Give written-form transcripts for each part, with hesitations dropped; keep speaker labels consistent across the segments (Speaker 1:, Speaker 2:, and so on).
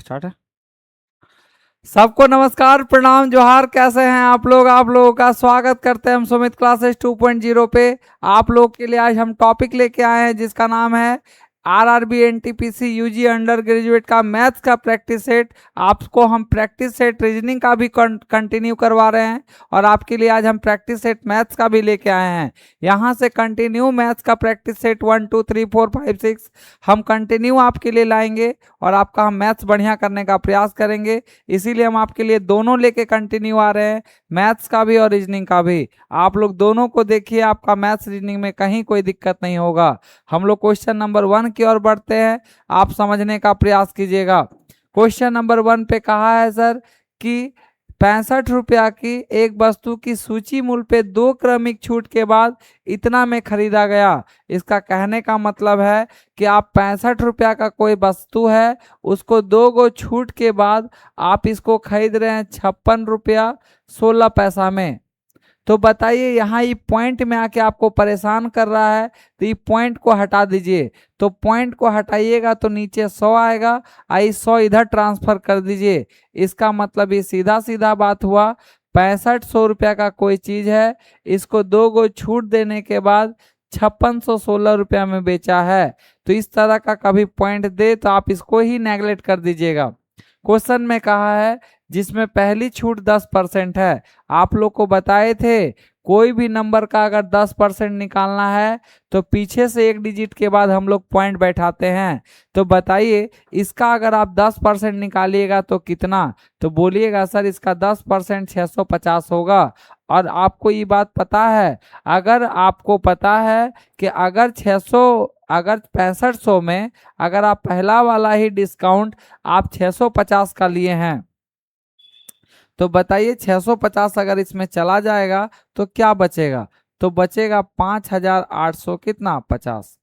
Speaker 1: Start है। सबको नमस्कार, प्रणाम, जोहार। कैसे हैं आप लोगों का स्वागत करते हैं हम सुमित क्लासेस 2.0 पे। आप लोग के लिए आज हम टॉपिक लेके आए हैं जिसका नाम है RRB NTPC UG undergraduate का मैथ्स का प्रैक्टिस सेट। आपको हम प्रैक्टिस सेट रीजनिंग का भी कंटिन्यू करवा रहे हैं और आपके लिए आज हम प्रैक्टिस सेट मैथ्स का भी लेके आए हैं। यहाँ से कंटिन्यू मैथ्स का प्रैक्टिस सेट 1 2 3 4 5 6 हम कंटिन्यू आपके लिए लाएंगे और आपका हम मैथ्स बढ़िया करने का प्रयास करेंगे। इसीलिए हम आपके लिए दोनों लेके कंटिन्यू आ रहे हैं, मैथ्स का भी और रीजनिंग का भी। आप लोग दोनों को देखिए, आपका मैथ्स रीजनिंग में कहीं कोई दिक्कत नहीं होगा। हम लोग क्वेश्चन नंबर 1 की ओर बढ़ते हैं, आप समझने का प्रयास कीजिएगा। क्वेश्चन नंबर 1 पे कहा है सर कि 65 रुपया की एक वस्तु की सूची मूल्य पे 2 क्रमिक छूट के बाद इतना में खरीदा गया। इसका कहने का मतलब है कि आप 65 रुपया का कोई वस्तु है, उसको 2 गो छूट के बाद आप इसको खरीद रहे हैं 56 रुपया 16 पैसा में। तो बताइए, यहाँ ये पॉइंट में आके आपको परेशान कर रहा है, तो ये पॉइंट को हटा दीजिए। तो पॉइंट को हटाइएगा तो नीचे 100 आएगा, आई 100 इधर ट्रांसफर कर दीजिए। इसका मतलब ये सीधा सीधा बात हुआ, 6500 रुपया का कोई चीज है, इसको 2 गो छूट देने के बाद 5616 रुपया में बेचा है। तो इस तरह का कभी पॉइंट दे तो आप इसको ही नेगलेक्ट कर दीजिएगा। क्वेश्चन में कहा है जिसमें पहली छूट 10% है। आप लोग को बताए थे कोई भी नंबर का अगर 10% निकालना है तो पीछे से एक डिजिट के बाद हम लोग पॉइंट बैठाते हैं। तो बताइए, इसका अगर आप 10% निकालिएगा तो कितना? तो बोलिएगा सर इसका 10% 650 होगा। और आपको ये बात पता है, अगर आपको पता है कि अगर 6500 में अगर आप पहला वाला ही डिस्काउंट आप 650 का लिए हैं, तो बताइए 650 अगर इसमें चला जाएगा तो क्या बचेगा? तो बचेगा 5800 कितना 50।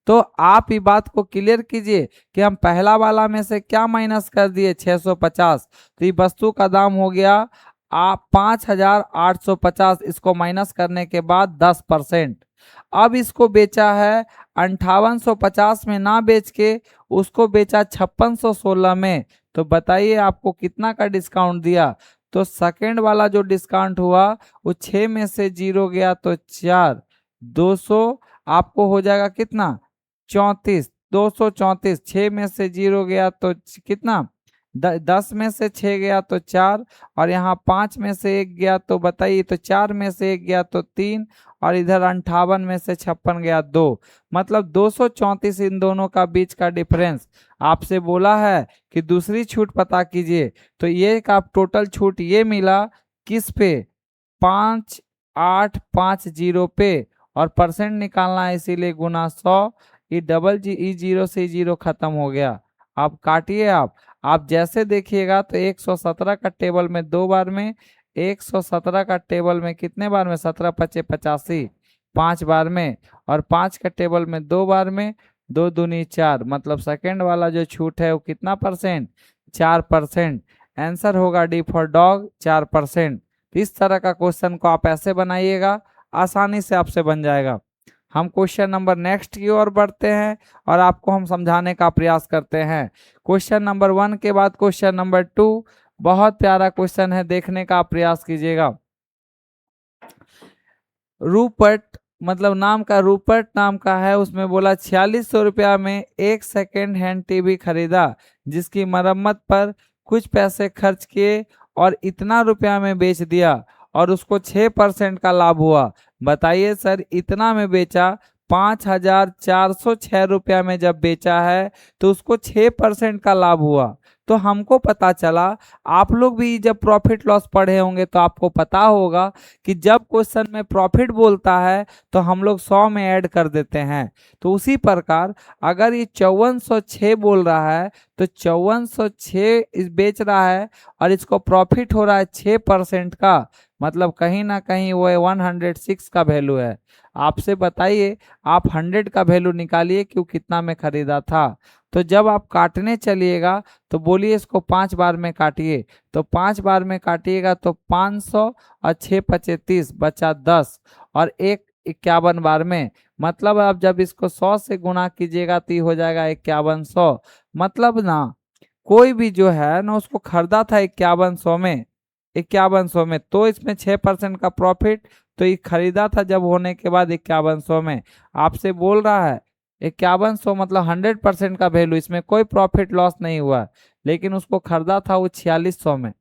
Speaker 1: तो आप ये बात को क्लियर कीजिए कि हम पहला वाला में से क्या माइनस कर दिए 650, तो ये वस्तु का दाम हो गया आप 5850। इसको माइनस करने के बाद 10%। अब इसको बेचा है 5850 में ना बेच के उसको बेचा 5616 में। तो बताइए आपको कितना का डिस्काउंट दिया? तो सेकंड वाला जो डिस्काउंट हुआ वो 6 में से 0 गया तो 4, 200 आपको हो जाएगा कितना 34, 234। 6 में से 0 गया तो कितना 10 में से 6 गया तो 4, और यहाँ 5 में से 1 गया तो बताइए, तो 4 में से 1 गया तो 3, और इधर 58 में से 56 गया 2, मतलब 234 इन दोनों का बीच का डिफरेंस। आपसे बोला है कि दूसरी छूट पता कीजिए, तो ये का टोटल छूट ये मिला किस पे 5850 पे, और परसेंट निकालना है इसीलिए गुना 100। ये डबल जी ई जीरो से जीरो खत्म हो गया। आप काटिए। आप जैसे देखिएगा तो 117 का टेबल में 2 बार में, 117 का टेबल में कितने बार में 17 पचे 85 5 बार में, और 5 का टेबल में 2 बार में, 2 दूनी 4, मतलब सेकंड वाला जो छूट है वो कितना परसेंट 4%। आंसर होगा डी फॉर डॉग 4%। इस तरह का क्वेश्चन को आप ऐसे बनाइएगा, आसानी से आपसे बन जाएगा। हम क्वेश्चन नंबर नेक्स्ट की ओर बढ़ते हैं और आपको हम समझाने का प्रयास करते हैं। क्वेश्चन नंबर 1 के बाद क्वेश्चन नंबर 2 बहुत प्यारा क्वेश्चन है, देखने का प्रयास कीजिएगा। रूपर्ट मतलब नाम का रूपर्ट नाम का है, उसमें बोला 4600 रुपया में एक सेकेंड हैंड टीवी खरीदा जिसकी मरम्मत पर कुछ पैसे खर्च किए और इतना रुपया में बेच दिया और उसको 6% का लाभ हुआ। बताइए सर, इतना में बेचा 5406 रुपया में जब बेचा है तो उसको 6% का लाभ हुआ। तो हमको पता चला, आप लोग भी जब प्रॉफिट लॉस पढ़े होंगे तो आपको पता होगा कि जब क्वेश्चन में प्रॉफिट बोलता है तो हम लोग 100 में ऐड कर देते हैं। तो उसी प्रकार अगर ये 5406 बोल रहा है तो 5406 इस बेच रहा है और इसको प्रॉफिट हो रहा है 6% का, मतलब कहीं ना कहीं वो 106 का वैल्यू है। आपसे बताइए, आप 100 का वैल्यू निकालिए क्यों कितना में खरीदा था। तो जब आप काटने चलिएगा तो बोलिए इसको 5 बार में काटिए। तो 5 बार में काटिएगा तो 500 और 6 पचे 30 बचा 10 और 1 51 बार में, मतलब आप जब इसको 100 से गुना कीजिएगा तो ये हो जाएगा 5100। मतलब ना कोई भी जो है ना उसको खरीदा था 5100 में, 5100 में, तो इसमें 6% का प्रॉफिट, तो ये खरीदा था जब होने के बाद 5100 में। आपसे बोल रहा है 5100 मतलब 100% का वैल्यू, इसमें कोई प्रॉफिट लॉस नहीं हुआ, लेकिन उसको खरीदा था वो 4600 में,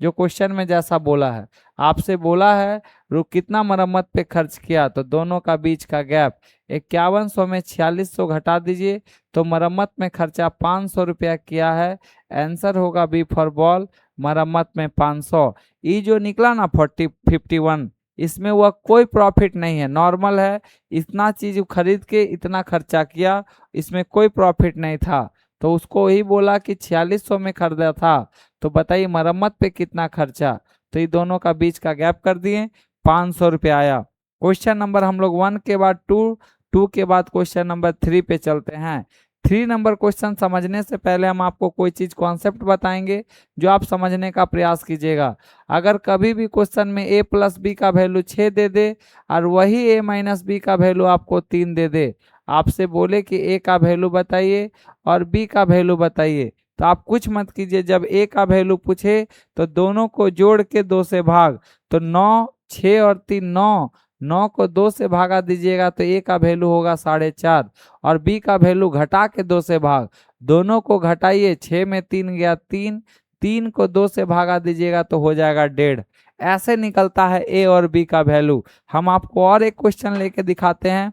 Speaker 1: जो क्वेश्चन में जैसा बोला है। आपसे बोला है कितना मरम्मत पे खर्च किया, तो दोनों का बीच का गैप 5100 में 4600 घटा दीजिए, तो मरम्मत में खर्चा 500 रुपया किया है। आंसर होगा बी फॉर बॉल, मरम्मत में 500। ये जो निकला ना 51, इसमें वह कोई प्रॉफिट नहीं है, नॉर्मल है। इतना चीज खरीद के इतना खर्चा किया, इसमें कोई प्रॉफिट नहीं था, तो उसको ही बोला कि 4600 में खरीदा था। तो बताइए मरम्मत पे कितना खर्चा, तो ये दोनों का बीच का गैप कर दिए, 500 रुपया आया। क्वेश्चन नंबर हम लोग 1 के बाद 2, 2 के बाद क्वेश्चन नंबर 3 पे चलते हैं। 3 नंबर क्वेश्चन समझने से पहले हम आपको कोई चीज कॉन्सेप्ट बताएंगे जो आप समझने का प्रयास कीजिएगा। अगर कभी भी क्वेश्चन में a प्लस बी का वैल्यू 6 दे दे और वही a माइनस बी का वैल्यू आपको 3 दे दे, आपसे बोले कि a का वैल्यू बताइए और b का वैल्यू बताइए, तो आप कुछ मत कीजिए। जब a का वैल्यू पूछे तो दोनों को जोड़ के 2 से भाग, तो 9, 6 और 3 9, 9 को 2 से भागा दीजिएगा तो a का वैल्यू होगा 4.5, और b का वैल्यू घटा के 2 से भाग, दोनों को घटाइए, 6 में 3 गया 3, 3 को 2 से भागा दीजिएगा तो हो जाएगा 1.5। ऐसे निकलता है a और b का वैल्यू। हम आपको और एक क्वेश्चन लेके दिखाते हैं।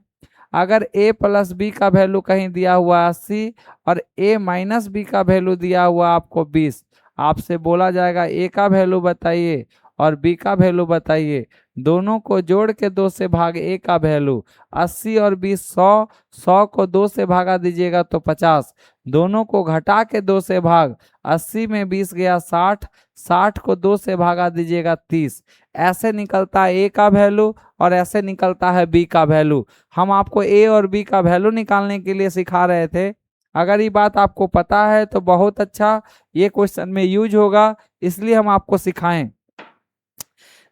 Speaker 1: अगर a प्लस बी का वैल्यू कहीं दिया हुआ 80 और a माइनस बी का वैल्यू दिया हुआ आपको 20, आपसे बोला जाएगा a का वैल्यू बताइए और b का वैल्यू बताइए, दोनों को जोड़ के 2 से भाग a का वैल्यू, 80 और 20 100, 100 को 2 से भागा दीजिएगा तो 50, दोनों को घटा के 2 से भाग, 80 में 20 गया 60, 60 को 2 से भागा दीजिएगा 30। ऐसे निकलता है a का वैल्यू और ऐसे निकलता है b का वैल्यू। हम आपको a और b का वैल्यू निकालने के लिए सिखा रहे थे। अगर ये बात आपको पता है तो बहुत अच्छा, ये क्वेश्चन में यूज होगा, इसलिए हम आपको सिखाएं।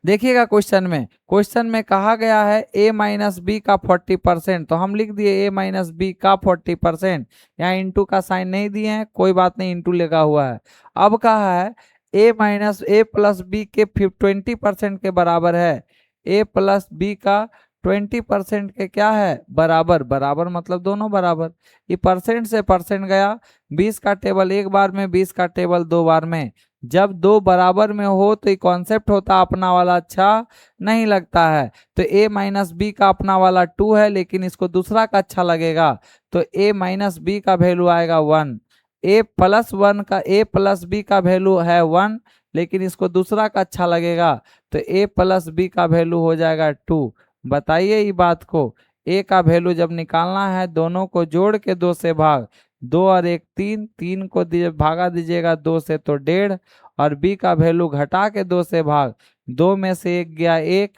Speaker 1: देखिएगा क्वेश्चन में कहा गया है a माइनस बी का 40%, तो हम लिख दिए a माइनस बी का 40%। यहाँ इंटू का साइन नहीं दिए हैं, कोई बात नहीं, इंटू लगा हुआ है। अब कहा है a minus a plus B के 20% के बराबर है, a प्लस बी का 20% के क्या है बराबर, बराबर मतलब दोनों बराबर। ये परसेंट से परसेंट गया, 20 का टेबल एक बार में, 20 का टेबल 2 बार में। जब 2 बराबर में हो तो ये कॉन्सेप्ट होता अपना वाला अच्छा नहीं लगता है, तो a माइनस बी का अपना वाला 2 है, लेकिन इसको दूसरा का अच्छा लगेगा, तो a माइनस बी का वैल्यू आएगा 1। a प्लस बी का वैल्यू है 1, लेकिन इसको दूसरा का अच्छा लगेगा, तो a प्लस बी का वैल्यू हो जाएगा 2। बताइए ये बात को, a का वैल्यू जब निकालना है दोनों को जोड़ के 2 से भाग, 2 और 1 3, 3 को भागा दीजिएगा 2 से तो 1.5, और b का वैल्यू घटा के 2 से भाग, 2 में से 1 गया 1,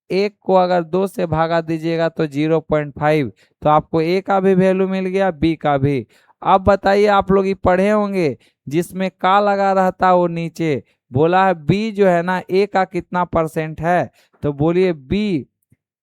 Speaker 1: 1 को अगर 2 से भागा दीजिएगा तो 0.5, तो आपको a का भी वैल्यू मिल गया, b का भी। अब बताइए, आप लोग ये पढ़े होंगे जिसमें का लगा रहता है वो नीचे, बोला है b जो है ना a का कितना परसेंट है, तो बोलिए b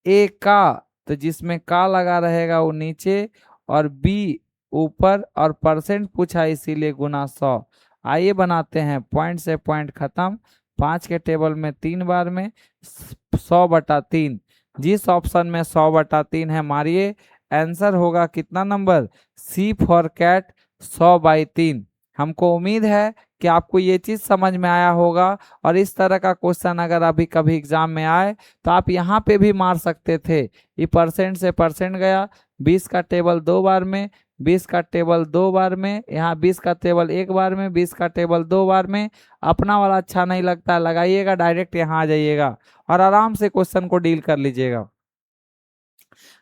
Speaker 1: a का, तो जिसमें का लगा रहेगा वो नीचे और b ऊपर, और परसेंट पूछा इसीलिए गुना 100। आइए बनाते हैं, पॉइंट से पॉइंट खत्म, 5 के टेबल में 3 बार में 100/3, जिस ऑप्शन में 100/3 है मारिए, आंसर होगा कितना नंबर, सी फॉर कैट 100/3। हमको उम्मीद है कि आपको ये चीज समझ में आया होगा, और इस तरह का क्वेश्चन अगर अभी कभी एग्जाम में आए तो आप यहाँ पे भी मार सकते थे। ये परसेंट से परसेंट गया, 20 का टेबल 2 बार में, 20 का टेबल 2 बार में, यहाँ 20 का टेबल 1 बार में, 20 का टेबल 2 बार में। अपना वाला अच्छा नहीं लगता लगाइएगा, डायरेक्ट यहाँ आ जाइएगा और आराम से क्वेश्चन को डील कर लीजिएगा।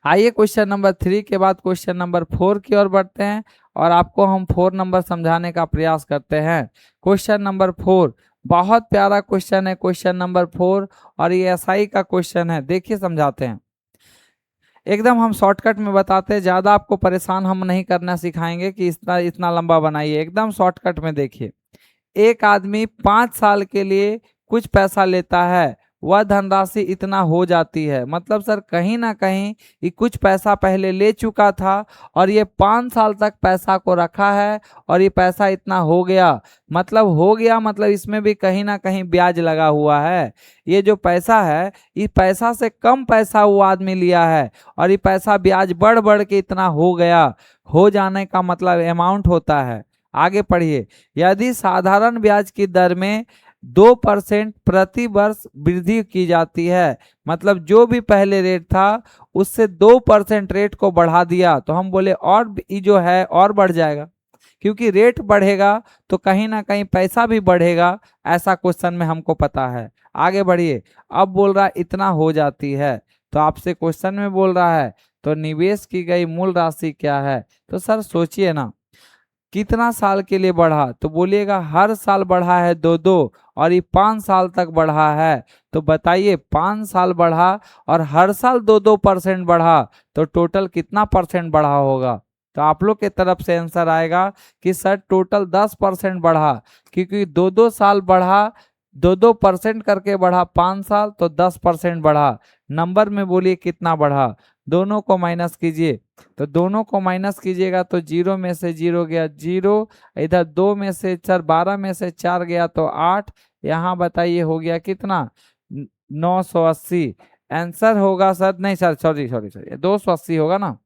Speaker 1: आइए क्वेश्चन नंबर 3 के बाद क्वेश्चन नंबर 4 की ओर बढ़ते हैं, और आपको हम 4 नंबर समझाने का प्रयास करते हैं। क्वेश्चन नंबर 4 बहुत प्यारा क्वेश्चन है, क्वेश्चन नंबर 4, और ये एसआई का क्वेश्चन है। देखिए समझाते हैं, एकदम हम शॉर्टकट में बताते हैं, ज़्यादा आपको परेशान हम नहीं करना सिखाएंगे कि इतना इतना लंबा बनाइए, एकदम शॉर्टकट में। देखिए, एक आदमी 5 साल के लिए कुछ पैसा लेता है, वह धनराशि इतना हो जाती है। मतलब सर कहीं ना कहीं ये कुछ पैसा पहले ले चुका था और ये 5 साल तक पैसा को रखा है और ये पैसा इतना हो गया। मतलब इसमें भी कहीं ना कहीं ब्याज लगा हुआ है। ये जो पैसा है, इस पैसा से कम पैसा वो आदमी लिया है और ये पैसा ब्याज बढ़ बढ़ के इतना हो गया। हो जाने का मतलब अमाउंट होता है। आगे पढ़िए। यदि साधारण ब्याज की दर में 2% प्रति वर्ष वृद्धि की जाती है, मतलब जो भी पहले रेट था उससे 2% रेट को बढ़ा दिया, तो हम बोले और ये जो है और बढ़ जाएगा, क्योंकि रेट बढ़ेगा तो कहीं ना कहीं पैसा भी बढ़ेगा। ऐसा क्वेश्चन में हमको पता है। आगे बढ़िए। अब बोल रहा है इतना हो जाती है, तो आपसे क्वेश्चन में बोल रहा है तो निवेश की गई मूल राशि क्या है। तो सर सोचिए ना, कितना साल के लिए बढ़ा, तो बोलिएगा हर साल बढ़ा है 2-2 और ये 5 साल तक बढ़ा है। तो बताइए 5 साल बढ़ा और हर साल 2-2% बढ़ा, तो टोटल कितना परसेंट बढ़ा होगा। तो आप लोग के तरफ से आंसर आएगा कि सर टोटल 10% बढ़ा, क्योंकि 2-2 साल बढ़ा, 2-2% करके बढ़ा 5 साल, तो 10% बढ़ा। नंबर में बोलिए कितना बढ़ा। दोनों को माइनस कीजिए, तो दोनों को माइनस कीजिएगा तो 0 में से 0 गया 0, इधर 2 में से 4, 12 में से 4 गया तो 8। यहाँ बताइए हो गया कितना, 980। आंसर होगा सर, नहीं सर, सॉरी सॉरी सॉरी, 280 होगा ना,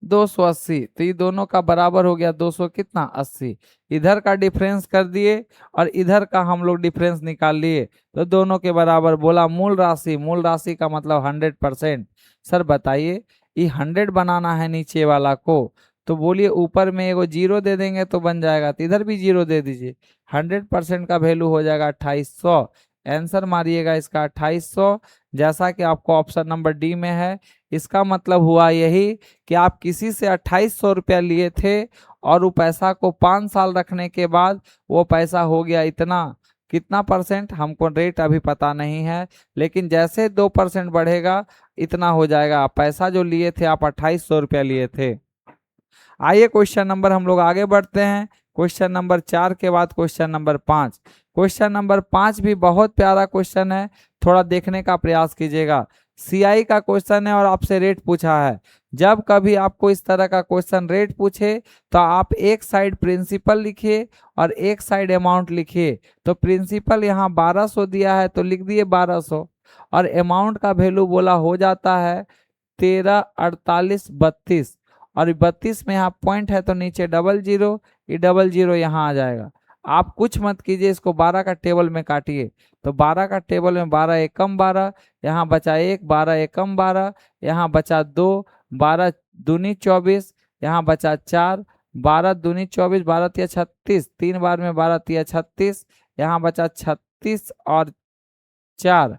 Speaker 1: 280। तो ये दोनों का बराबर हो गया 200 कितना 80। इधर का डिफरेंस कर दिए और इधर का हम लोग डिफरेंस निकाल लिए, तो दोनों के बराबर। बोला मूल राशि, मूल राशि का मतलब 100%। सर बताइए ये 100 बनाना है नीचे वाला को, तो बोलिए ऊपर में एगो 0 दे देंगे तो बन जाएगा, तो इधर भी 0 दे दीजिए। 100% का वैल्यू हो जाएगा 2800। आंसर मारिएगा इसका 2800, जैसा कि आपको ऑप्शन नंबर डी में है। इसका मतलब हुआ यही कि आप किसी से 2800 रुपया लिए थे और वो पैसा को 5 साल रखने के बाद वो पैसा हो गया इतना। कितना परसेंट हमको रेट अभी पता नहीं है, लेकिन जैसे 2% बढ़ेगा इतना हो जाएगा। पैसा जो लिए थे आप 2800 रुपया लिए थे। आइए क्वेश्चन नंबर हम लोग आगे बढ़ते हैं। क्वेश्चन नंबर 4 के बाद क्वेश्चन नंबर 5। क्वेश्चन नंबर 5 भी बहुत प्यारा क्वेश्चन है, थोड़ा देखने का प्रयास कीजिएगा। सीआई का क्वेश्चन है और आपसे रेट पूछा है। जब कभी आपको इस तरह का क्वेश्चन रेट पूछे तो आप एक साइड प्रिंसिपल लिखिए और एक साइड अमाउंट लिखिए। तो प्रिंसिपल यहाँ 1200 दिया है तो लिख दिए 1200, और अमाउंट का वैल्यू बोला हो जाता है 13, 48, 32, और 32 में यहाँ पॉइंट है तो नीचे डबल जीरो, ये डबल जीरो यहाँ आ जाएगा। आप कुछ मत कीजिए, इसको 12 का टेबल में काटिए। तो 12 का टेबल में 12 एकम 12, यहाँ बचा 1, 12 एकम 12, यहाँ बचा 2, 12 दूनी 24, यहाँ बचा 4, 12 दूनी 24, 12 तिया 36, 3 बार में 12 तिया 36, यहाँ बचा 36 और 4,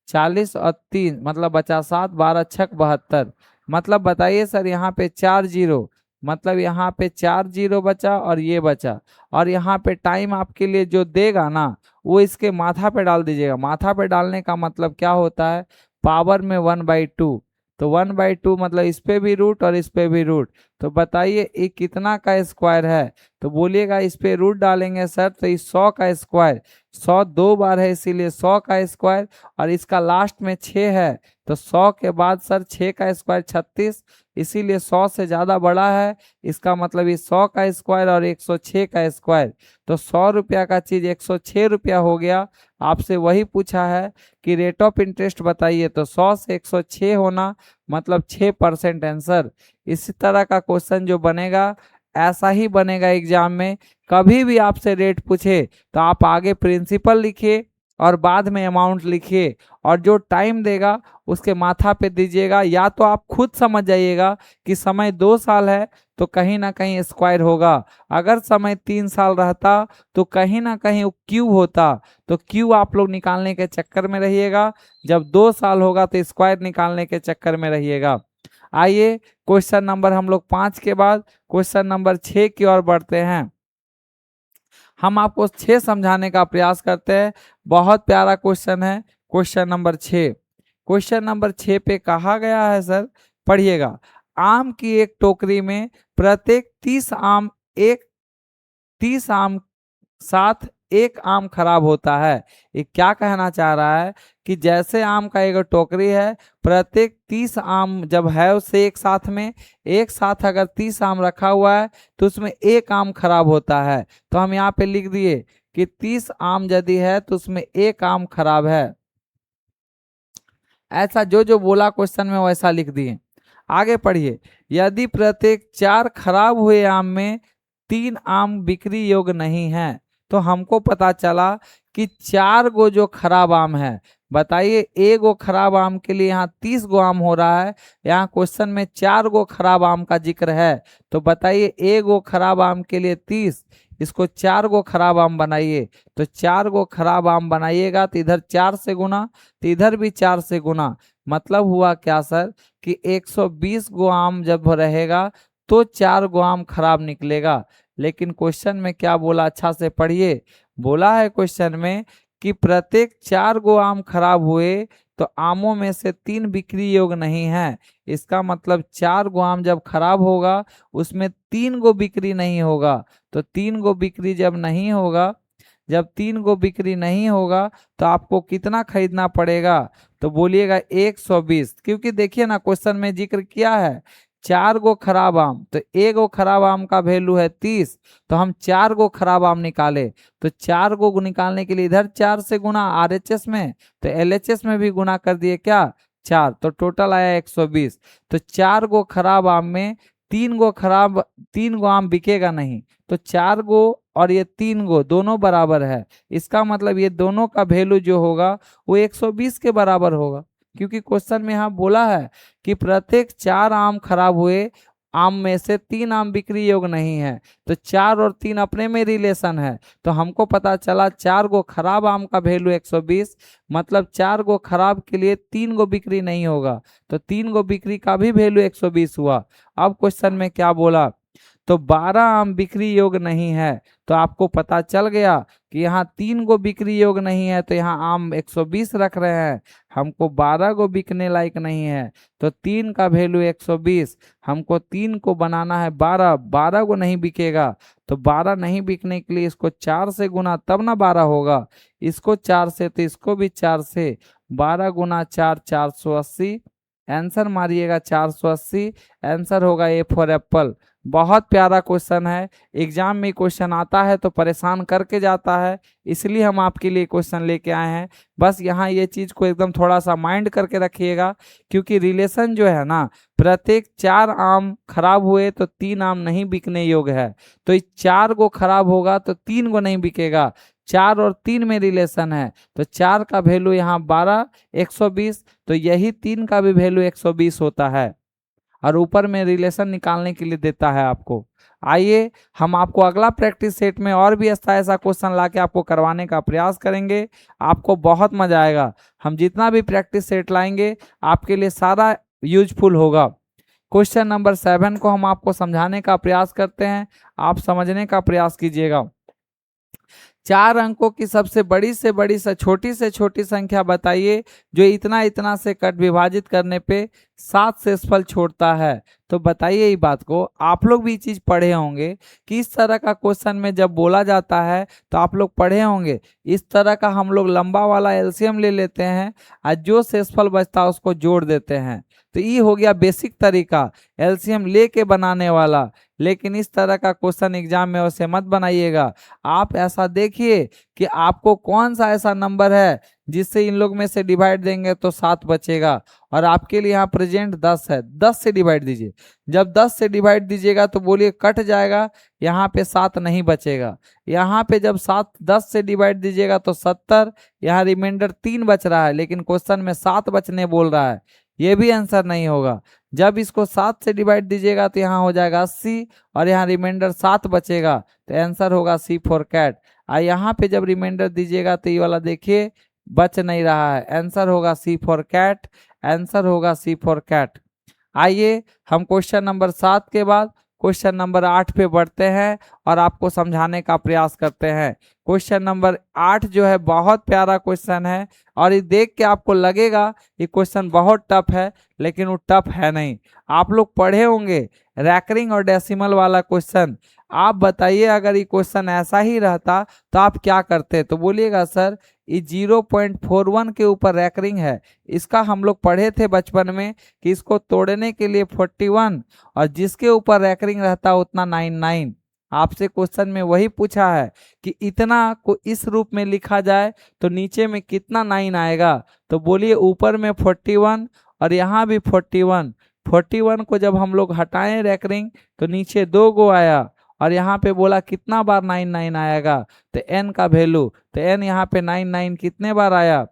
Speaker 1: 40 और 3 मतलब बचा 7, 12 छक 72। मतलब बताइए सर यहाँ पे 4 जीरो, मतलब यहाँ पे 4 जीरो बचा और ये बचा, और यहाँ पे टाइम आपके लिए जो देगा ना वो इसके माथा पे डाल दीजिएगा। माथा पे डालने का मतलब क्या होता है, पावर में 1/2। तो 1/2 मतलब इस पे भी रूट और इस पे भी रूट। तो बताइए ये कितना का स्क्वायर है, तो बोलिएगा इस पे रूट डालेंगे सर तो ये 100 का स्क्वायर। 100 2 बार है इसीलिए 100 का स्क्वायर, और इसका लास्ट में 6 है तो 100 के बाद सर 6 का स्क्वायर 36, इसीलिए 100 से ज़्यादा बड़ा है। इसका मतलब ये 100 का स्क्वायर और 106 का स्क्वायर, तो 100 रुपया का चीज़ 106 रुपया हो गया। आपसे वही पूछा है कि रेट ऑफ इंटरेस्ट बताइए, तो 100 से 106 होना मतलब 6% आंसर। इसी तरह का क्वेश्चन जो बनेगा ऐसा ही बनेगा एग्जाम में। कभी भी आपसे रेट पूछे तो आप आगे प्रिंसिपल लिखिए और बाद में अमाउंट लिखिए, और जो टाइम देगा उसके माथा पे दीजिएगा। या तो आप खुद समझ जाइएगा कि समय 2 साल है तो कहीं ना कहीं स्क्वायर होगा, अगर समय 3 साल रहता तो कहीं ना कहीं वो क्यूब होता। तो क्यूब आप लोग निकालने के चक्कर में रहिएगा, जब 2 साल होगा तो स्क्वायर निकालने के चक्कर में रहिएगा। आइए क्वेश्चन नंबर हम लोग 5 के बाद क्वेश्चन नंबर 6 की ओर बढ़ते हैं। हम आपको 6 समझाने का प्रयास करते हैं। बहुत प्यारा क्वेश्चन है क्वेश्चन नंबर 6। क्वेश्चन नंबर 6 पे कहा गया है सर, पढ़िएगा। आम की एक टोकरी में प्रत्येक 30 आम 7 एक आम खराब होता है। ये क्या कहना चाह रहा है कि जैसे आम का एक टोकरी है, प्रत्येक 30 आम जब है उससे एक साथ अगर 30 आम रखा हुआ है तो उसमें एक आम खराब होता है। तो हम यहाँ पे लिख दिए कि 30 आम यदि है तो उसमें एक आम खराब है। ऐसा जो जो बोला क्वेश्चन में वैसा लिख दिए। आगे पढ़िए, यदि प्रत्येक 4 खराब हुए आम में 3 आम बिक्री योग्य नहीं है, तो हमको पता चला कि 4 गो जो खराब आम है, बताइए एक गो खराब आम के लिए यहाँ 30 गो आम हो रहा है, यहाँ क्वेश्चन में 4 गो खराब आम का जिक्र है। तो बताइए एक गो खराब आम के लिए 30, इसको 4 गो खराब आम बनाइए। तो 4 गो खराब आम बनाइएगा तो इधर 4 से गुना, तो इधर भी 4 से गुना। मतलब हुआ क्या सर कि 120 गो आम जब रहेगा तो 4 गो आम खराब निकलेगा। लेकिन क्वेश्चन में क्या बोला, अच्छा से पढ़िए। बोला है क्वेश्चन में कि प्रत्येक 4 गो आम खराब हुए तो आमों में से 3 बिक्री योग्य नहीं है। इसका मतलब 4 गो आम जब खराब होगा उसमें 3 गो बिक्री नहीं होगा। तो 3 गो बिक्री जब नहीं होगा, जब 3 गो बिक्री नहीं होगा तो आपको कितना खरीदना पड़ेगा, तो बोलिएगा 120। क्योंकि देखिए ना क्वेश्चन में जिक्र किया है 4 गो खराब आम, तो एक गो खराब आम का वैल्यू है 30, तो हम 4 गो खराब आम निकाले। तो 4 गो निकालने के लिए इधर 4 से गुना आरएचएस में, तो एलएचएस में भी गुना कर दिए क्या 4, तो टोटल आया 120। तो 4 गो खराब आम में 3 गो आम बिकेगा नहीं, तो 4 गो और ये 3 गो दोनों बराबर है। इसका मतलब ये दोनों का वैल्यू जो होगा वो 120 के बराबर होगा। क्योंकि क्वेश्चन में यहाँ बोला है कि प्रत्येक 4 आम खराब हुए आम में से 3 आम बिक्री योग्य नहीं है, तो 4 और 3 अपने में रिलेशन है। तो हमको पता चला 4 गो खराब आम का वैल्यू 120, मतलब 4 गो खराब के लिए 3 गो बिक्री नहीं होगा, तो 3 गो बिक्री का भी वैल्यू 120 हुआ। अब क्वेश्चन में क्या बोला, तो 12 आम बिक्री योग्य नहीं है। तो आपको पता चल गया कि यहाँ 3 गो बिक्री योग्य नहीं है, तो यहाँ आम 120 रख रहे हैं, हमको 12 गो बिकने लायक नहीं है, तो 3 का वैल्यू 120, हमको 3 को बनाना है 12, 12 को नहीं बिकेगा। तो 12 नहीं बिकने के लिए इसको 4 से गुना तब ना 12 होगा, इसको 4 से तो इसको भी 4 से, 12 गुना 4 480, आंसर मारिएगा 480, आंसर होगा ए फॉर एप्पल। बहुत प्यारा क्वेश्चन है, एग्जाम में क्वेश्चन आता है तो परेशान करके जाता है, इसलिए हम आपके लिए क्वेश्चन लेके आए हैं। बस यहाँ ये चीज को एकदम थोड़ा सा माइंड करके रखिएगा, क्योंकि रिलेशन जो है ना, प्रत्येक 4 आम खराब हुए तो 3 आम नहीं बिकने योग्य है, तो इस 4 गो खराब होगा तो 3 गो नहीं बिकेगा, 4 और 3 में रिलेशन है, तो 4 का वैल्यू यहाँ 12 120, तो यही 3 का भी वैल्यू 120 होता है, और ऊपर में रिलेशन निकालने के लिए देता है आपको। आइए हम आपको अगला प्रैक्टिस सेट में और भी ऐसा क्वेश्चन ला के आपको करवाने का प्रयास करेंगे, आपको बहुत मजा आएगा। हम जितना भी प्रैक्टिस सेट लाएंगे आपके लिए सारा यूजफुल होगा। क्वेश्चन नंबर 7 को हम आपको समझाने का प्रयास करते हैं, आप समझने का प्रयास कीजिएगा। 4 अंकों की सबसे बड़ी से छोटी संख्या बताइए जो इतना इतना से कट विभाजित करने पे 7 शेषफल छोड़ता है। तो बताइए ये बात को, आप लोग भी चीज पढ़े होंगे कि इस तरह का क्वेश्चन में जब बोला जाता है तो आप लोग पढ़े होंगे, इस तरह का हम लोग लंबा वाला एलसीएम ले लेते हैं और जो शेषफल बचता है उसको जोड़ देते हैं। तो ये हो गया बेसिक तरीका एलसीएम लेके बनाने वाला। लेकिन इस तरह का क्वेश्चन एग्जाम में वैसे मत बनाइएगा। आप ऐसा देखिए कि आपको कौन सा ऐसा नंबर है जिससे इन लोग में से डिवाइड देंगे तो 7 बचेगा, और आपके लिए यहाँ प्रेजेंट 10 है, 10 से डिवाइड दीजिए। जब 10 से डिवाइड दीजिएगा तो बोलिए कट जाएगा, यहाँ पे 7 नहीं बचेगा। यहाँ पे जब 10 से डिवाइड दीजिएगा तो 70, यहाँ रिमाइंडर 3 बच रहा है, लेकिन क्वेश्चन में 7 बचने बोल रहा है, ये भी आंसर नहीं होगा। जब इसको 7 से डिवाइड दीजिएगा तो यहाँ हो जाएगा 80, और यहाँ रिमाइंडर 7 बचेगा, तो आंसर होगा सी फॉर कैट। और यहाँ पे जब रिमाइंडर दीजिएगा तो ये वाला देखिए बच नहीं रहा है, आंसर होगा सी फॉर कैट, आंसर होगा सी फॉर कैट। आइए हम क्वेश्चन नंबर 7 के बाद क्वेश्चन नंबर 8 पे बढ़ते हैं और आपको समझाने का प्रयास करते हैं। क्वेश्चन नंबर 8 जो है बहुत प्यारा क्वेश्चन है, और ये देख के आपको लगेगा ये क्वेश्चन बहुत टफ है, लेकिन वो टफ है नहीं। आप लोग पढ़े होंगे रैकरिंग और डेसिमल वाला क्वेश्चन, आप बताइए अगर ये क्वेश्चन ऐसा ही रहता तो आप क्या करते? तो बोलिएगा सर ये 0.41 के ऊपर रैंकरिंग है। इसका हम लोग पढ़े थे बचपन में कि इसको तोड़ने के लिए 41 और जिसके ऊपर रैंकरिंग रहता उतना 99। आपसे क्वेश्चन में वही पूछा है कि इतना को इस रूप में लिखा जाए तो नीचे में कितना 9 आएगा? तो बोलिए ऊपर में 41 और यहाँ भी 41। 41 को जब हम लोग हटाएं रैंकरिंग तो नीचे 2 गो आया और यहाँ पे बोला कितना बार 99 आएगा? तो n का वैल्यू, तो n यहाँ पे 99 कितने बार आया?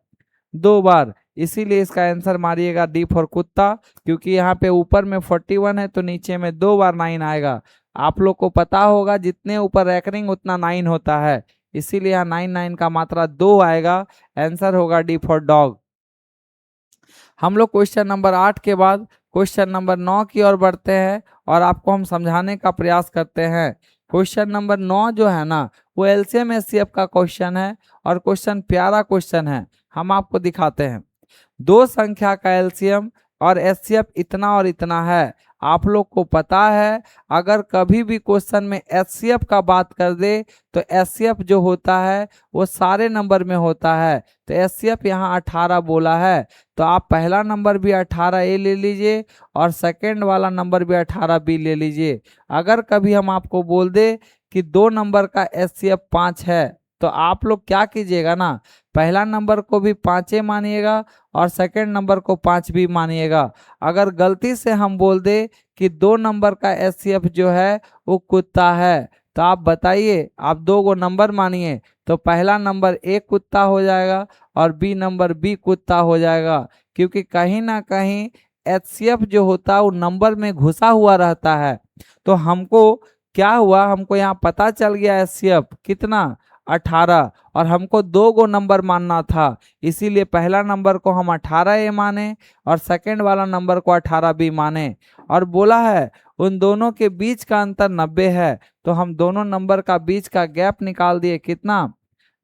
Speaker 1: 2 बार। इसीलिए इसका आंसर मारिएगा डी फॉर कुत्ता, क्योंकि यहाँ पे ऊपर में 41 है तो नीचे में 2 बार 9 आएगा। आप लोग को पता होगा जितने ऊपर रैंकरिंग उतना 9 होता है, इसीलिए यहाँ 99 का मात्रा 2 आएगा। आंसर होगा डी फॉर डॉग। हम लोग क्वेश्चन नंबर 8 के बाद क्वेश्चन नंबर 9 की ओर बढ़ते हैं और आपको हम समझाने का प्रयास करते हैं। क्वेश्चन नंबर 9 जो है ना वो एलसीएम एचसीएफ का क्वेश्चन है और क्वेश्चन प्यारा क्वेश्चन है। हम आपको दिखाते हैं। दो संख्या का एलसीएम और एचसीएफ इतना और इतना है। आप लोग को पता है अगर कभी भी क्वेश्चन में एचसीएफ का बात कर दे तो एचसीएफ जो होता है वो सारे नंबर में होता है। तो एचसीएफ यहाँ 18 बोला है तो आप पहला नंबर भी 18A ले लीजिए और सेकंड वाला नंबर भी 18B ले लीजिए। अगर कभी हम आपको बोल दे कि दो नंबर का एचसीएफ 5 है तो आप लोग क्या कीजिएगा ना, पहला नंबर को भी 5 मानिएगा और सेकंड नंबर को 5 भी मानिएगा। अगर गलती से हम बोल दे कि दो नंबर का एचसीएफ जो है वो कुत्ता है तो आप बताइए, आप दो गो नंबर मानिए तो पहला नंबर ए कुत्ता हो जाएगा और बी नंबर बी कुत्ता हो जाएगा, क्योंकि कहीं ना कहीं एचसीएफ जो होता है वो नंबर में घुसा हुआ रहता है। तो हमको क्या हुआ, हमको यहाँ पता चल गया एचसीएफ कितना 18 और हमको दो गो नंबर मानना था, इसीलिए पहला नंबर को हम 18A माने और सेकंड वाला नंबर को 18B माने। और बोला है उन दोनों के बीच का अंतर 90 है तो हम दोनों नंबर का बीच का गैप निकाल दिए, कितना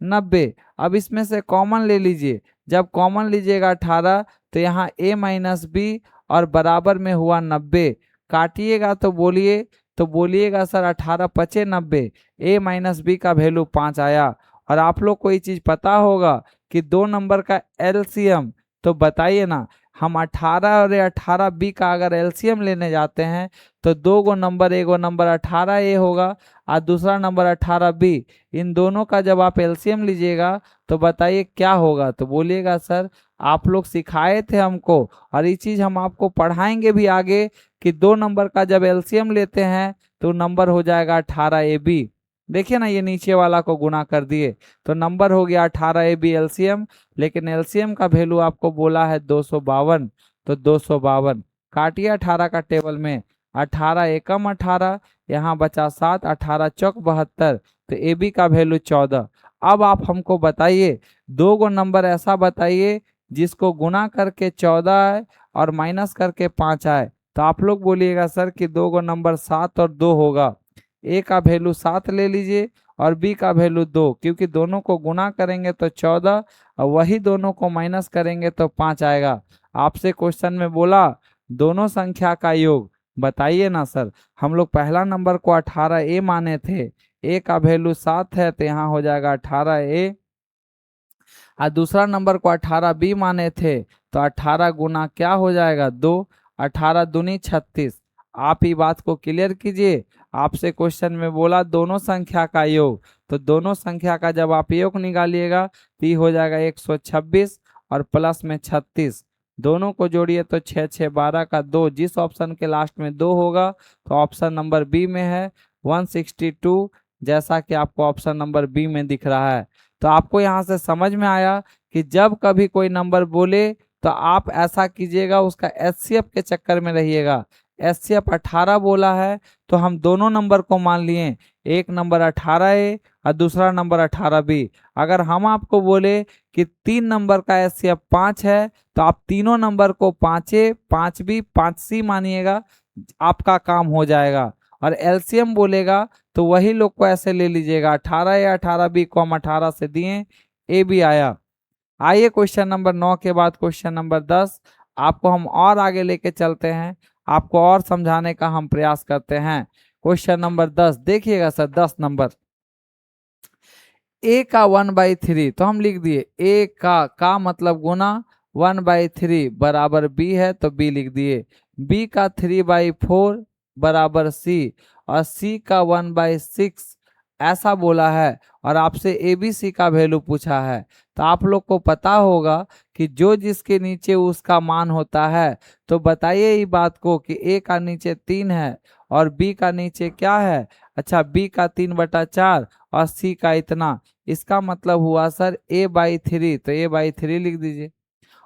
Speaker 1: 90। अब इसमें से कॉमन ले लीजिए, जब कॉमन लीजिएगा 18 तो यहाँ a माइनस बी और बराबर में हुआ 90। काटिएगा तो बोलिए, तो बोलिएगा सर 18 पचे 90, a माइनस बी का वैल्यू 5 आया। और आप लोग को ये चीज पता होगा कि दो नंबर का एलसीएम, तो बताइए ना, हम 18 और 18B का अगर एलसीएम लेने जाते हैं तो दो गो नंबर, एगो नंबर 18A होगा और दूसरा नंबर 18B। इन दोनों का जब आप एलसीएम लीजिएगा तो बताइए क्या होगा? तो बोलिएगा सर आप लोग सिखाए थे हमको और ये चीज हम आपको पढ़ाएंगे भी आगे कि दो नंबर का जब एलसीएम लेते हैं तो नंबर हो जाएगा 18AB। देखिए ना ये नीचे वाला को गुना कर दिए तो नंबर हो गया 18AB एलसीएम, लेकिन एलसीएम का वैल्यू आपको बोला है 252, तो 252 काटिए 18 का टेबल में, 18 एकम 18, यहाँ बचा 7, 18 चौक 72, तो ए बी का वैल्यू 14। अब आप हमको बताइए दो गो नंबर ऐसा बताइए जिसको गुना करके 14 आए और माइनस करके 5 आए। तो आप लोग बोलिएगा सर कि दो गो नंबर 7 और 2 होगा। ए का वैल्यू 7 ले लीजिए और बी का वैल्यू 2, क्योंकि दोनों को गुना करेंगे तो 14 और वही दोनों को माइनस करेंगे तो 5 आएगा। आपसे क्वेश्चन में बोला दोनों संख्या का योग बताइए ना सर। हम लोग पहला नंबर को 18A माने थे, ए का वैल्यू 7 है तो यहाँ हो जाएगा 18A, और दूसरा नंबर को 18B माने थे तो 18 गुना क्या हो जाएगा 2, 18 दूनी 36। आप ही बात को क्लियर कीजिए। आपसे क्वेश्चन में बोला दोनों संख्या का योग, तो दोनों संख्या का जब आप योग निकालिएगा तो ये हो जाएगा 126 और प्लस में 36, दोनों को जोड़िए तो 6 6 12 का 2, जिस ऑप्शन के लास्ट में 2 होगा तो ऑप्शन नंबर बी में है 162, जैसा कि आपको ऑप्शन नंबर बी में दिख रहा है। तो आपको यहाँ से समझ में आया कि जब कभी कोई नंबर बोले तो आप ऐसा कीजिएगा, उसका एचसीएफ के चक्कर में रहिएगा। एचसीएफ 18 बोला है तो हम दोनों नंबर को मान लिए, एक नंबर 18A और दूसरा नंबर 18B। अगर हम आपको बोले कि तीन नंबर का एचसीएफ 5 है तो आप तीनों नंबर को 5A 5B 5C मानिएगा, आपका काम हो जाएगा। और एलसीएम बोलेगा तो वही लोग को ऐसे ले लीजिएगा, 18 या 18B को हम 18 से दिए, ए भी आया। आइए क्वेश्चन नंबर 9 के बाद क्वेश्चन नंबर 10 आपको हम और आगे लेके चलते हैं, आपको और समझाने का हम प्रयास करते हैं। क्वेश्चन नंबर 10 देखिएगा सर, 10 नंबर। ए का 1/3 तो हम लिख दिए ए का मतलब गुना 1/3 बराबर बी है तो बी लिख दिए। बी का 3/4 बराबर सी, और सी का 1/6 ऐसा बोला है, और आपसे ए बी सी का वैल्यू पूछा है। तो आप लोग को पता होगा कि जो जिसके नीचे उसका मान होता है। तो बताइए ये बात को कि ए का नीचे 3 है और बी का नीचे क्या है। अच्छा, बी का 3/4 और सी का इतना, इसका मतलब हुआ सर a/3, तो a/3 लिख दीजिए।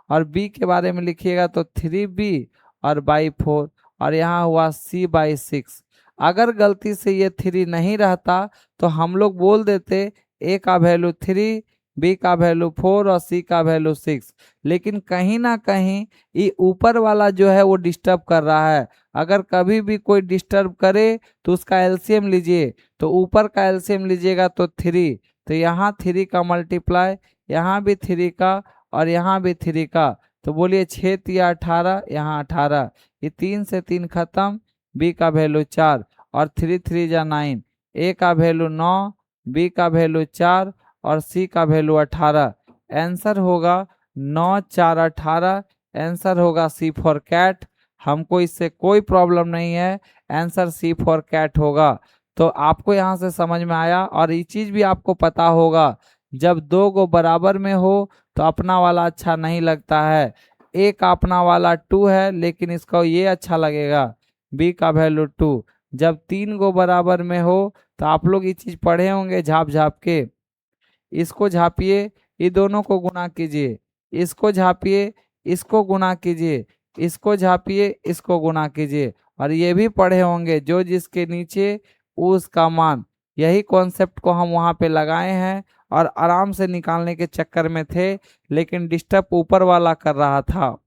Speaker 1: और b के बारे में लिखिएगा तो 3b और बाई 4, और यहाँ हुआ c/6। अगर गलती से ये 3 नहीं रहता तो हम लोग बोल देते a का वैल्यू 3, b का वैल्यू 4 और c का वैल्यू 6। लेकिन कहीं ना कहीं ये ऊपर वाला जो है वो डिस्टर्ब कर रहा है। अगर कभी भी कोई डिस्टर्ब करे तो उसका एलसीएम लीजिए, तो ऊपर का एलसीएम लीजिएगा तो 3, तो यहाँ 3 का मल्टीप्लाई, यहाँ भी 3 का और यहाँ भी 3 का, तो बोलिए 6×3 = 18, यहाँ 18, ये 3 से 3 खत्म, बी का वैल्यू 4 और 3×3 = 9, ए का वैल्यू 9, बी का वैल्यू 4 और सी का वैल्यू 18। आंसर होगा 9 4 18। आंसर होगा सी फॉर कैट। हमको इससे कोई प्रॉब्लम नहीं है, आंसर सी फॉर कैट होगा। तो आपको यहाँ से समझ में आया। और ये चीज भी आपको पता होगा, जब दो गो बराबर में हो तो अपना वाला अच्छा नहीं लगता है। ए का अपना वाला 2 है लेकिन इसको ये अच्छा लगेगा, बी का वैल्यू 2। जब 3 गो बराबर में हो तो आप लोग ये चीज पढ़े होंगे झाप झाप के, इसको झापिए, ये दोनों को गुना कीजिए, इसको झापिए, इसको गुना कीजिए, इसको झापिए, इसको गुना कीजिए। और ये भी पढ़े होंगे जो जिसके नीचे उसका मान। यही कॉन्सेप्ट को हम वहां पे लगाए हैं और आराम से निकालने के चक्कर में थे, लेकिन डिस्टर्ब ऊपर वाला कर रहा था।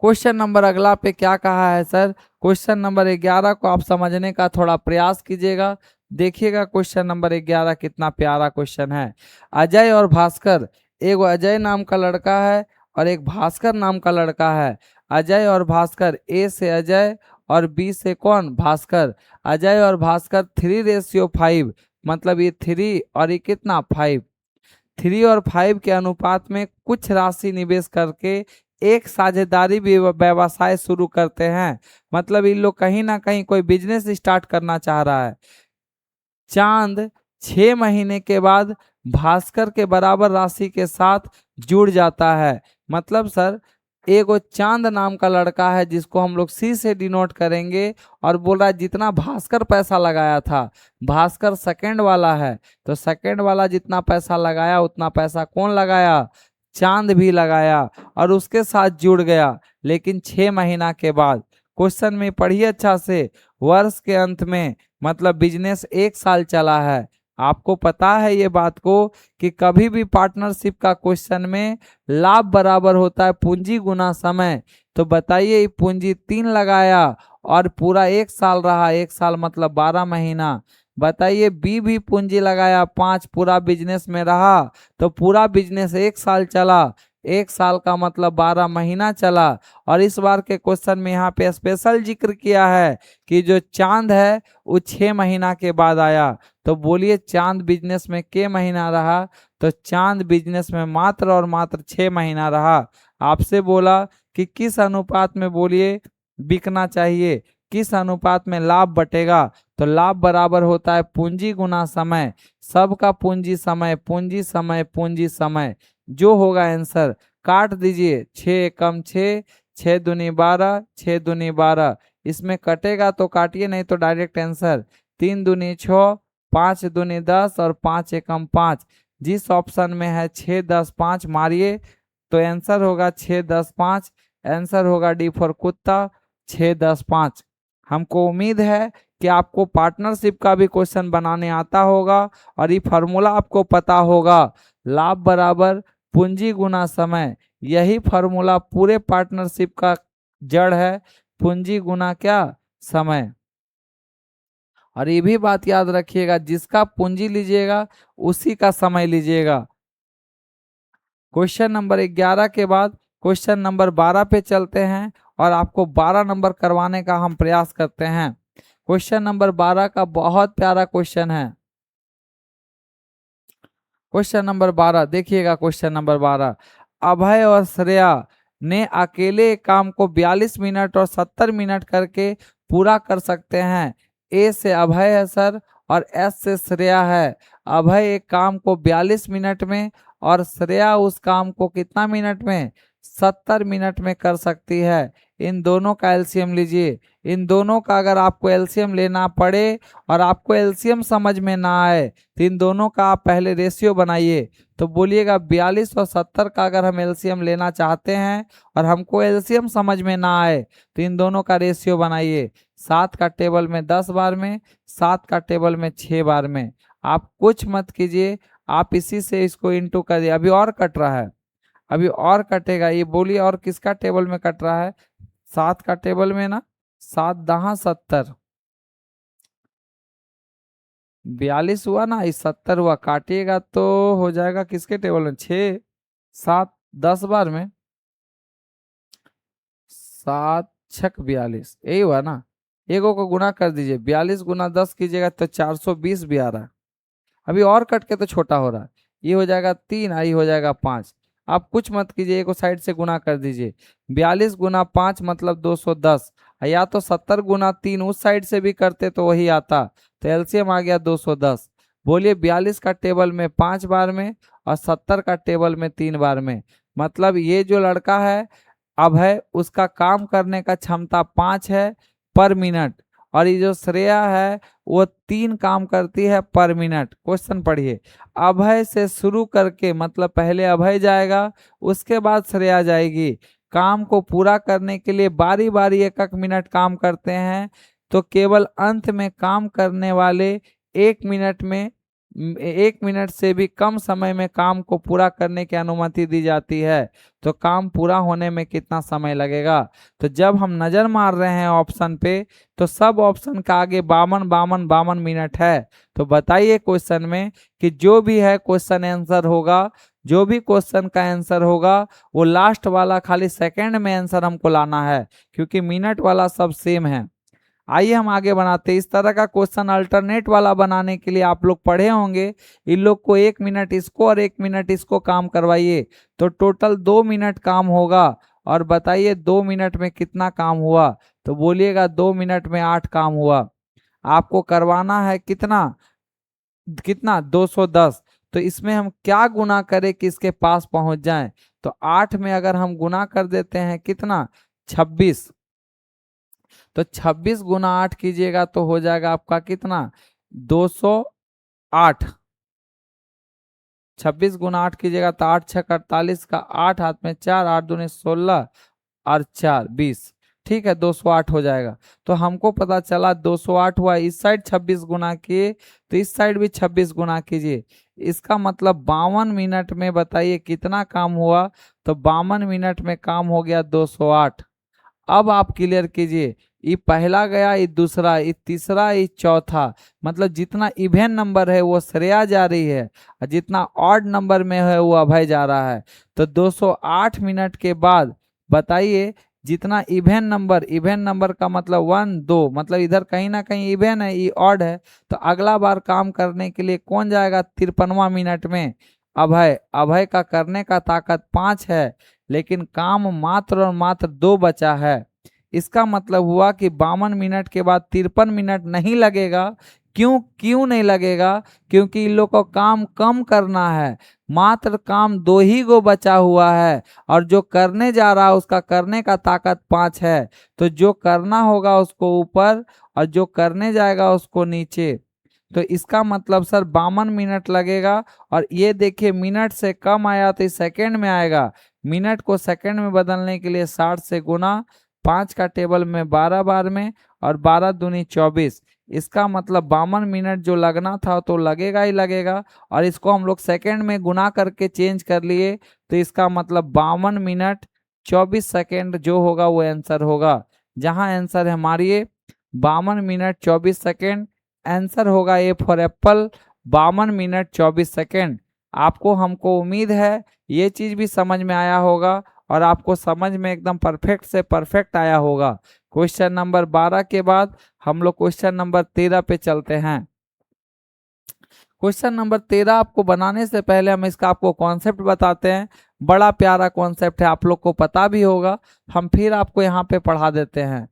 Speaker 1: क्वेश्चन नंबर अगला पे क्या कहा है सर, क्वेश्चन नंबर 11 को आप समझने का थोड़ा प्रयास कीजिएगा। देखिएगा क्वेश्चन नंबर 11 कितना प्यारा क्वेश्चन है। अजय और भास्कर, एक अजय नाम का लड़का है और एक भास्कर नाम का लड़का है। अजय और भास्कर, ए से अजय और बी से कौन, भास्कर। अजय और भास्कर 3:5, मतलब ये 3 और ये कितना 5, 3 और 5 के अनुपात में कुछ राशि निवेश करके एक साझेदारी व्यवसाय शुरू करते हैं। मतलब इन लोग कहीं ना कहीं कोई बिजनेस स्टार्ट करना चाह रहा है। चांद 6 महीने के बाद भास्कर के बराबर राशि के साथ जुड़ जाता है। मतलब सर, एगो चांद नाम का लड़का है जिसको हम लोग सी से डिनोट करेंगे, और बोल रहा है जितना भास्कर पैसा लगाया था, भास्कर सेकंड वाला है, तो सेकंड वाला जितना पैसा लगाया उतना पैसा कौन लगाया, चांद भी लगाया और उसके साथ जुड़ गया, लेकिन 6 महीना के बाद। क्वेश्चन में पढ़िए अच्छा से, वर्ष के अंत में, मतलब बिजनेस 1 साल चला है। आपको पता है ये बात को कि कभी भी पार्टनरशिप का क्वेश्चन में लाभ बराबर होता है पूंजी गुना समय। तो बताइए, पूंजी 3 लगाया और पूरा 1 साल रहा, 1 साल मतलब 12 महीना। बताइए, बी भी पूंजी लगाया 5, पूरा बिजनेस में रहा, तो पूरा बिजनेस 1 साल चला, 1 साल का मतलब 12 महीना चला। और इस बार के क्वेश्चन में यहाँ पे स्पेशल जिक्र किया है कि जो चांद है वो 6 महीना के बाद आया। तो बोलिए चांद बिजनेस में के महीना रहा, तो चांद बिजनेस में मात्र और मात्र 6 महीना रहा। आपसे बोला कि किस अनुपात में बोलिए बिकना चाहिए, किस अनुपात में लाभ बटेगा, तो लाभ बराबर होता है पूंजी गुना समय। सबका पूंजी समय, पूंजी समय, पूंजी समय, जो होगा आंसर काट दीजिए। 6 कम 6, 6 दूनी 12, 6 दूनी 12, इसमें कटेगा तो काटिए, नहीं तो डायरेक्ट आंसर। 3 दूनी 6, 5 दूनी 10 और 5 एकम 5। जिस ऑप्शन में है 6 10 5 मारिए, तो आंसर होगा 6 10 5। आंसर होगा डी फॉर कुत्ता, 6 10 5। हमको उम्मीद है कि आपको पार्टनरशिप का भी क्वेश्चन बनाने आता होगा और ये फार्मूला आपको पता होगा, लाभ बराबर पूंजी गुना समय। यही फार्मूला पूरे पार्टनरशिप का जड़ है, पूंजी गुना क्या, समय। और ये भी बात याद रखिएगा, जिसका पूंजी लीजिएगा उसी का समय लीजिएगा। क्वेश्चन नंबर 11 के बाद क्वेश्चन नंबर 12 पे चलते हैं। और आपको 12 नंबर करवाने का हम प्रयास करते हैं। क्वेश्चन नंबर 12 का बहुत प्यारा क्वेश्चन है। क्वेश्चन नंबर 12 देखिएगा। क्वेश्चन नंबर 12, अभय और श्रेया ने अकेले एक काम को 42 मिनट और 70 मिनट करके पूरा कर सकते हैं। ए से अभय है सर और एस से श्रेया है। अभय एक काम को 42 मिनट में और श्रेया उस काम को कितना मिनट में, 70 मिनट में कर सकती है। इन दोनों का एलसीएम लीजिए। इन दोनों का अगर आपको एलसीएम लेना पड़े और आपको एलसीएम समझ में ना आए तो इन दोनों का आप पहले रेशियो बनाइए। तो बोलिएगा 42 और 70 का अगर हम एलसीएम लेना चाहते हैं और हमको एलसीएम समझ में ना आए तो इन दोनों का रेशियो बनाइए। 7 का टेबल में 10 बार में, 7 का टेबल में 6 बार में। आप कुछ मत कीजिए, आप इसी से इसको इंटू कर दिए। अभी और कट रहा है, अभी और कटेगा। ये बोलिए और किसका टेबल में कट रहा है, 7 का टेबल में ना। 7 दहा 70, 42 हुआ ना, इस 70 हुआ, काटिएगा तो हो जाएगा किसके टेबल में, 6 7 10 बार में, 7 छक 42, यही हुआ ना। एगो को गुना कर दीजिए, 42 गुना 10 कीजिएगा तो 420 भी आ रहा है। अभी और कट के तो छोटा हो रहा है। ये हो जाएगा 3 और ये हो जाएगा 5। आप कुछ मत कीजिए, एक साइड से गुना कर दीजिए। 42 गुना 5 मतलब 210, या तो 70 गुना 3 उस साइड से भी करते तो वही आता। तो एलसीएम आ गया 210। बोलिए 42 का टेबल में 5 बार में और 70 का टेबल में 3 बार में। मतलब ये जो लड़का है अब है, उसका काम करने का क्षमता 5 है पर मिनट, और ये जो श्रेया है वो 3 काम करती है पर मिनट। क्वेश्चन पढ़िए। अभय से शुरू करके, मतलब पहले अभय जाएगा उसके बाद श्रेया जाएगी। काम को पूरा करने के लिए बारी बारी एक एक मिनट काम करते हैं, तो केवल अंत में काम करने वाले 1 मिनट में, 1 मिनट से भी कम समय में काम को पूरा करने की अनुमति दी जाती है। तो काम पूरा होने में कितना समय लगेगा। तो जब हम नजर मार रहे हैं ऑप्शन पे, तो सब ऑप्शन का आगे 52 मिनट है। तो बताइए क्वेश्चन में कि जो भी है क्वेश्चन आंसर होगा, जो भी क्वेश्चन का आंसर होगा वो लास्ट वाला खाली सेकंड में आंसर हमको लाना है, क्योंकि मिनट वाला सब सेम है। आइए हम आगे बनाते हैं। इस तरह का क्वेश्चन अल्टरनेट वाला बनाने के लिए आप लोग पढ़े होंगे, इन लोग को 1 मिनट इसको और 1 मिनट इसको काम करवाइए, तो टोटल 2 मिनट काम होगा। और बताइए 2 मिनट में कितना काम हुआ, तो बोलिएगा 2 मिनट में 8 काम हुआ। आपको करवाना है कितना कितना 210। तो इसमें हम क्या गुना करें कि इसके पास पहुंच जाएं। तो 8 में अगर हम गुना कर देते हैं कितना, 26, तो 26 गुना 8 कीजिएगा तो हो जाएगा आपका कितना, 208। 26 गुना 8 कीजिएगा तो 8 छक 48 का 8 हाथ में 4, 8 दूनी 16 और 4 20। ठीक है, 208 हो जाएगा। तो हमको पता चला 208 हुआ। इस साइड 26 गुना किए तो इस साइड भी 26 गुना कीजिए। इसका मतलब 52 मिनट में बताइए कितना काम हुआ। तो 52 मिनट में काम हो गया 208। अब आप क्लियर कीजिए, ये पहला गया, ये दूसरा, ये तीसरा, ये चौथा। मतलब जितना इवेन नंबर है वो श्रेया जा रही है और जितना ऑड नंबर में है वो अभय जा रहा है। तो 208 मिनट के बाद बताइए जितना इवेन नंबर का मतलब 1 2, मतलब इधर कहीं ना कहीं इवेन है, ये ऑड है। तो अगला बार काम करने के लिए कौन जाएगा 53वां मिनट में, अभय। अभय का करने का ताकत 5 है, लेकिन काम मात्र और मात्र 2 बचा है। इसका मतलब हुआ कि 52 मिनट के बाद 53 मिनट नहीं लगेगा। क्यों क्यों नहीं लगेगा, क्योंकि इन लोग को काम कम करना है। मात्र काम 2 ही गो बचा हुआ है और जो करने जा रहा है उसका करने का ताकत 5 है। तो जो करना होगा उसको ऊपर और जो करने जाएगा उसको नीचे। तो इसका मतलब सर 52 मिनट लगेगा। और ये देखिए मिनट से कम आया तो सेकंड में आएगा। मिनट को सेकंड में बदलने के लिए 60 से गुना, 5 का टेबल में 12 बार में और 12 दूनी 24। इसका मतलब 52 मिनट जो लगना था तो लगेगा ही लगेगा। और इसको हम लोग सेकंड में गुना करके चेंज कर लिए, तो इसका मतलब 52 मिनट 24 सेकंड जो होगा वो आंसर होगा। जहां आंसर है हमारी 52 मिनट 24 सेकंड, आंसर होगा A for Apple 52 minute 24 second. आपको हमको उम्मीद है ये चीज भी समझ में आया होगा और आपको समझ में एकदम परफेक्ट से परफेक्ट आया होगा। क्वेश्चन नंबर 12 के बाद हम लोग क्वेश्चन नंबर 13 पे चलते हैं। क्वेश्चन नंबर 13 आपको बनाने से पहले हम इसका आपको कॉन्सेप्ट बताते हैं। बड़ा प्यारा कॉन्सेप्ट है, आप लोग को पता भी होगा, हम फिर आपको यहाँ पे पढ़ा देते हैं।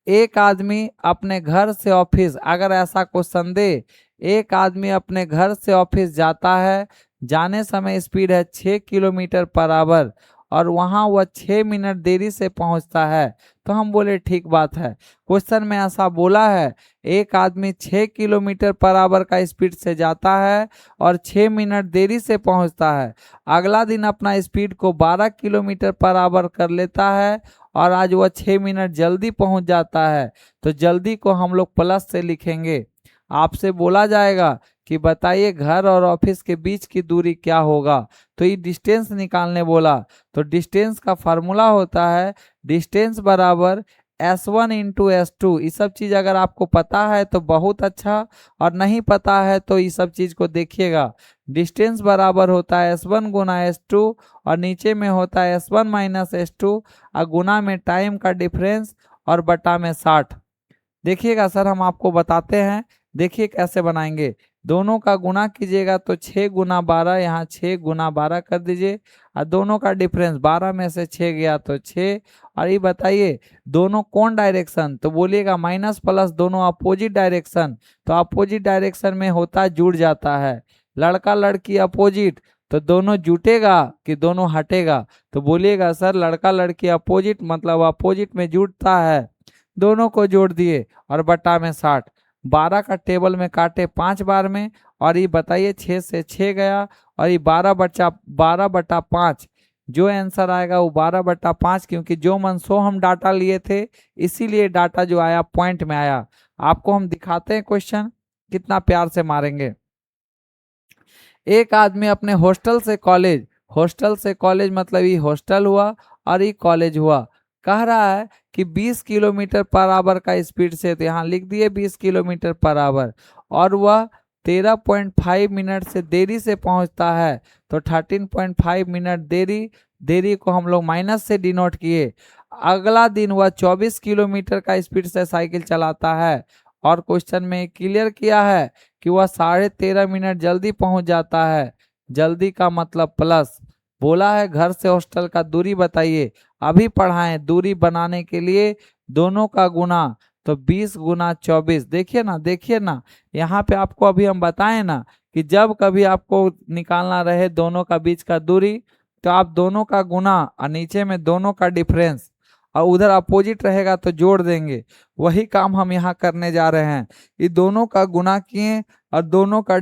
Speaker 1: एक आदमी अपने घर से ऑफिस, अगर ऐसा क्वेश्चन दे, एक आदमी अपने घर से ऑफिस जाता है, जाने समय स्पीड है 6 किलोमीटर पर आवर और वहां वह 6 मिनट देरी से पहुंचता है, तो हम बोले ठीक बात है। क्वेश्चन में ऐसा बोला है, एक आदमी 6 किलोमीटर पर आवर का स्पीड से जाता है और 6 मिनट देरी से पहुंचता है। अगला दिन अपना स्पीड को 12 किलोमीटर पर आवर कर लेता है और आज वह 6 मिनट जल्दी पहुंच जाता है। तो जल्दी को हम लोग प्लस से लिखेंगे। आपसे बोला जाएगा कि बताइए घर और ऑफिस के बीच की दूरी क्या होगा, तो ये डिस्टेंस निकालने बोला। तो डिस्टेंस का फार्मूला होता है डिस्टेंस बराबर S1 इंटू S2। ये सब चीज़ अगर आपको पता है तो बहुत अच्छा, और नहीं पता है तो ये सब चीज़ को देखिएगा। डिस्टेंस बराबर होता है S1 गुना S2 और नीचे में होता है S1 माइनस S2 और गुना में टाइम का डिफरेंस और बटा में 60। देखिएगा सर, हम आपको बताते हैं, देखिए कैसे बनाएंगे। दोनों का गुना कीजिएगा तो 6 गुना 12, यहाँ 6 गुना 12 कर दीजिए और दोनों का डिफरेंस 12 में से 6 गया तो 6। और ये बताइए दोनों कौन डायरेक्शन, तो बोलिएगा माइनस प्लस दोनों अपोजिट डायरेक्शन। तो अपोजिट डायरेक्शन में होता है जुड़ जाता है। लड़का लड़की अपोजिट, तो दोनों जुटेगा कि दोनों हटेगा, तो बोलिएगा सर लड़का लड़की अपोजिट मतलब अपोजिट में जुड़ता है। दोनों को जोड़ दिए और बटा में 60। 12 का टेबल में काटे 5 बार में, और ये बताइए 6 से 6 गया और ये 12/5। जो आंसर आएगा वो 12/5, क्योंकि जो मन सो हम डाटा लिए थे, इसीलिए डाटा जो आया पॉइंट में आया। आपको हम दिखाते हैं क्वेश्चन कितना प्यार से मारेंगे। एक आदमी अपने हॉस्टल से कॉलेज मतलब ये हॉस्टल हुआ और ये कॉलेज हुआ, कह रहा है कि 20 किलोमीटर पर आवर का स्पीड से, तो यहाँ लिख दिए 20 किलोमीटर पर आवर, और वह 13.5 मिनट से देरी से पहुंचता है। तो 13.5 मिनट देरी को हम लोग माइनस से डिनोट किए। अगला दिन वह 24 किलोमीटर का स्पीड से साइकिल चलाता है और क्वेश्चन में क्लियर किया है कि वह 13.5 मिनट जल्दी पहुंच जाता है। जल्दी का मतलब प्लस। बोला है घर से हॉस्टल का दूरी बताइए, अभी पढ़ाएं। दूरी बनाने के लिए दोनों का गुना, तो 20 गुना 24। देखिए ना यहाँ पे आपको अभी हम बताएं ना कि जब कभी आपको निकालना रहे दोनों का बीच का दूरी, तो आप दोनों का गुना और नीचे में दोनों का डिफरेंस, और उधर अपोजिट रहेगा तो जोड़ देंगे। वही काम हम यहाँ करने जा रहे हैं। ये दोनों का गुना किए और दोनों का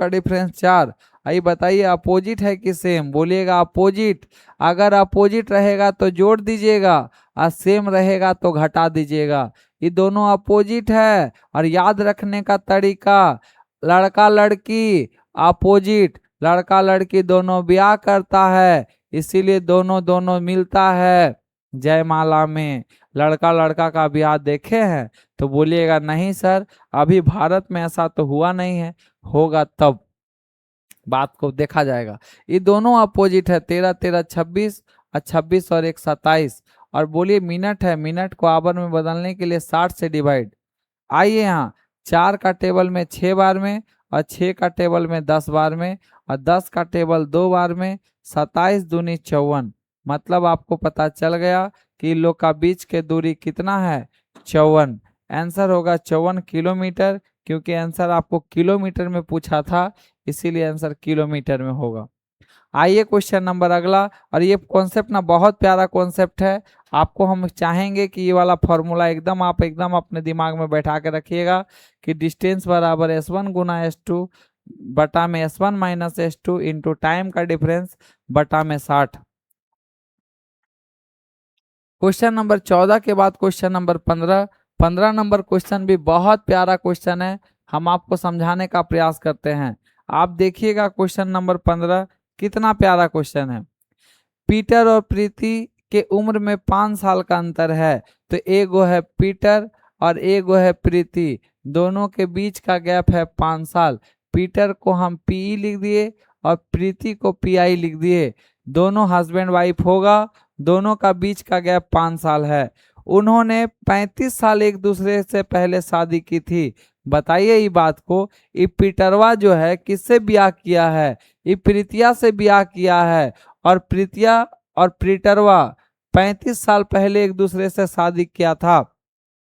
Speaker 1: डिफरेंस 4। आइए बताइए अपोजिट है कि सेम, बोलिएगा अपोजिट। अगर अपोजिट रहेगा तो जोड़ दीजिएगा और सेम रहेगा तो घटा दीजिएगा। ये दोनों अपोजिट है, और याद रखने का तरीका, लड़का लड़की अपोजिट, लड़का लड़की दोनों ब्याह करता है, इसीलिए दोनों मिलता है जयमाला में। लड़का लड़का का ब्याह देखे हैं, तो बोलिएगा नहीं सर अभी भारत में ऐसा तो हुआ नहीं है, होगा तब बात को देखा जाएगा। ये दोनों अपोजिट है, 13 13 26 और 26 और 1 27। और बोलिए मिनट है, मिनट को आवर में बदलने के लिए 60 से डिवाइड। आइए यहाँ 4 का टेबल में 6 बार में और 6 का टेबल में 10 बार में और 10 का टेबल 2 बार में, 27 दूनी 54। मतलब आपको पता चल गया कि इन लोग का बीच के दूरी कितना है, 54। आंसर होगा 54 किलोमीटर, क्योंकि आंसर आपको किलोमीटर में पूछा था, इसीलिए आंसर किलोमीटर में होगा। आइए क्वेश्चन नंबर अगला, और ये कॉन्सेप्ट ना बहुत प्यारा कॉन्सेप्ट है। आपको हम चाहेंगे कि ये वाला फॉर्मूला आप एकदम अपने दिमाग में बैठा के रखिएगा कि डिस्टेंस बराबर S1 गुना S2 बटा में S1 minus S2 into time का डिफरेंस बटा में 60। क्वेश्चन नंबर 14 के बाद क्वेश्चन नंबर 15। 15 नंबर क्वेश्चन भी बहुत प्यारा क्वेश्चन है, हम आपको समझाने का प्रयास करते हैं। आप देखिएगा क्वेश्चन नंबर 15 कितना प्यारा क्वेश्चन है। पीटर और प्रीति के उम्र में 5 साल का अंतर है, तो एगो है पीटर और एगो है प्रीति, दोनों के बीच का गैप है 5 साल। पीटर को हम पीई लिख दिए और प्रीति को पीआई लिख दिए। दोनों हस्बैंड वाइफ होगा, दोनों का बीच का गैप 5 साल है। उन्होंने 35 साल एक दूसरे से पहले शादी की थी। बताइए ये बात को, ये पीटरवा जो है किससे ब्याह किया है? ये प्रीतिया से ब्याह किया है। और प्रीतिया और पीटरवा 35 साल पहले एक दूसरे से शादी किया था।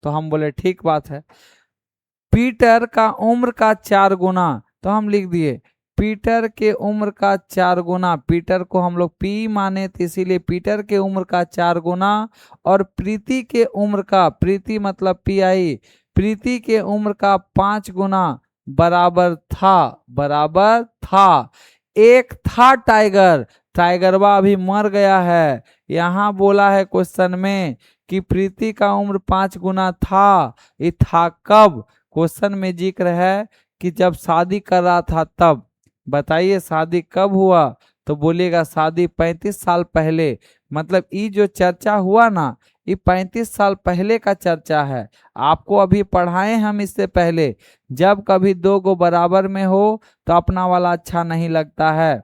Speaker 1: तो हम बोले ठीक बात है। पीटर का उम्र का 4 गुना, तो हम लिख दिए पीटर के उम्र का 4 गुना। पीटर को हम लोग पी माने थे, इसीलिए पीटर के उम्र का 4 गुना। और प्रीति के उम्र का, प्रीति मतलब पीआई, प्रीति के उम्र का 5 गुना बराबर था, बराबर था। एक था टाइगर, टाइगरवा अभी मर गया है। यहाँ बोला है क्वेश्चन में कि प्रीति का उम्र 5 गुना था। ये था कब? क्वेश्चन में जिक्र है कि जब शादी कर रहा था तब। बताइए शादी कब हुआ? तो बोलिएगा शादी 35 साल पहले। मतलब ये जो चर्चा हुआ ना, ये 35 साल पहले का चर्चा है। आपको अभी पढ़ाए हम इससे पहले। जब कभी दो गो बराबर में हो तो अपना वाला अच्छा नहीं लगता है।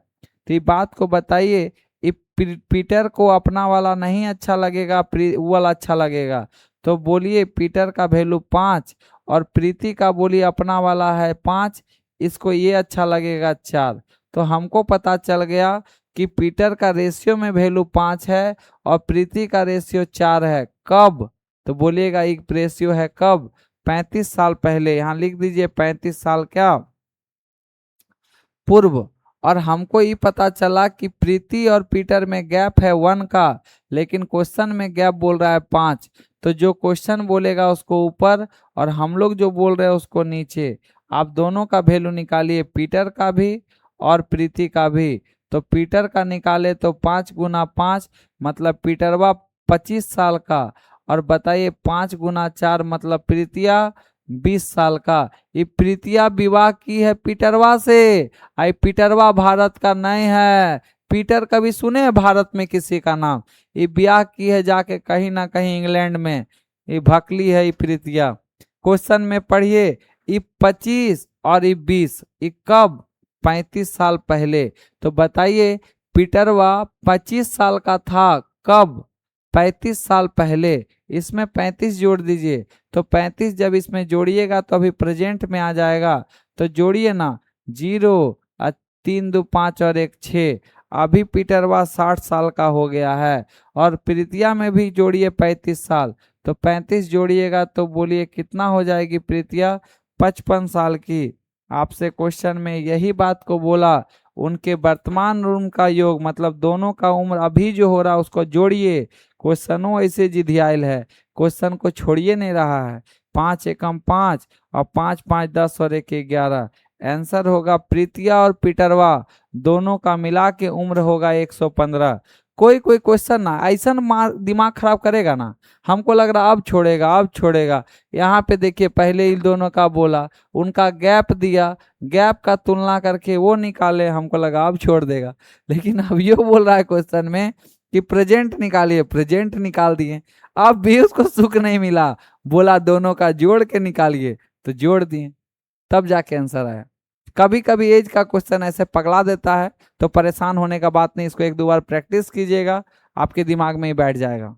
Speaker 1: तो ये बात को बताइए, ये पीटर को अपना वाला नहीं अच्छा लगेगा, वो वाला अच्छा लगेगा। तो बोलिए पीटर का वैल्यू 5 और प्रीति का बोलिए अपना वाला है 5, इसको ये अच्छा लगेगा 4। तो हमको पता चल गया कि पीटर का रेशियो में वैल्यू 5 है और प्रीति का रेशियो 4 है। कब? तो बोलिएगा एक रेशियो है कब? 35 साल पहले। यहाँ लिख दीजिए 35 साल क्या पूर्व। और हमको ये पता चला कि प्रीति और पीटर में गैप है 1 का, लेकिन क्वेश्चन में गैप बोल रहा है 5। तो जो क्वेश्चन बोलेगा उसको ऊपर और हम लोग जो बोल रहे हैं उसको नीचे। आप दोनों का वैल्यू निकालिए, पीटर का भी और प्रीति का भी। तो पीटर का निकाले तो 5 गुना 5 मतलब पीटरवा 25 साल का। और बताइए 5 गुना 4 मतलब प्रीतिया 20 साल का। ये प्रीतिया विवाह की है पीटरवा से। आई पीटरवा भारत का नहीं है। पीटर कभी सुने हैं भारत में किसी का नाम? ये ब्याह की है जाके कहीं ना कहीं इंग्लैंड में। ये भकली है ये प्रीतिया। क्वेश्चन में पढ़िए, ये 25 और ये 20, ये कब? 35 साल पहले। तो बताइए पीटरवा 25 साल का था कब? 35 साल पहले। इसमें 35 जोड़ दीजिए। तो 35 जब इसमें जोड़िएगा तो अभी प्रेजेंट में आ जाएगा। तो जोड़िए ना, 0 3 2 5 और 1 6। अभी पीटरवा 60 साल का हो गया है। और प्रीतिया में भी जोड़िए 35 साल। तो 35 जोड़िएगा तो बोलिए कितना हो जाएगी प्रीतिया? 55 साल की। आपसे क्वेश्चन में यही बात को बोला। उनके वर्तमान उम्र का योग मतलब दोनों का उम्र अभी जो हो रहा है उसको जोड़िए। क्वेश्चनों ऐसे जिधियाइल है, क्वेश्चन को छोड़िए नहीं रहा है। 5 एकम 5 और 5 5 10 और 1 11। आंसर होगा प्रीतिया और पीटरवा दोनों का मिला के उम्र होगा 115। कोई कोई क्वेश्चन ना ऐसा दिमाग खराब करेगा ना, हमको लग रहा अब छोड़ेगा अब छोड़ेगा। यहाँ पे देखिए पहले इन दोनों का बोला, उनका गैप दिया, गैप का तुलना करके वो निकाले, हमको लगा अब छोड़ देगा। लेकिन अब ये बोल रहा है क्वेश्चन में कि प्रेजेंट निकालिए, प्रेजेंट निकाल दिए। अब भी उसको सुख नहीं मिला, बोला दोनों का जोड़ के निकालिए, तो जोड़ दिए, तब जाके आंसर आया। कभी कभी एज का क्वेश्चन ऐसे पगला देता है, तो परेशान होने का बात नहीं, इसको 1 2 बार प्रैक्टिस कीजिएगा, आपके दिमाग में ही बैठ जाएगा।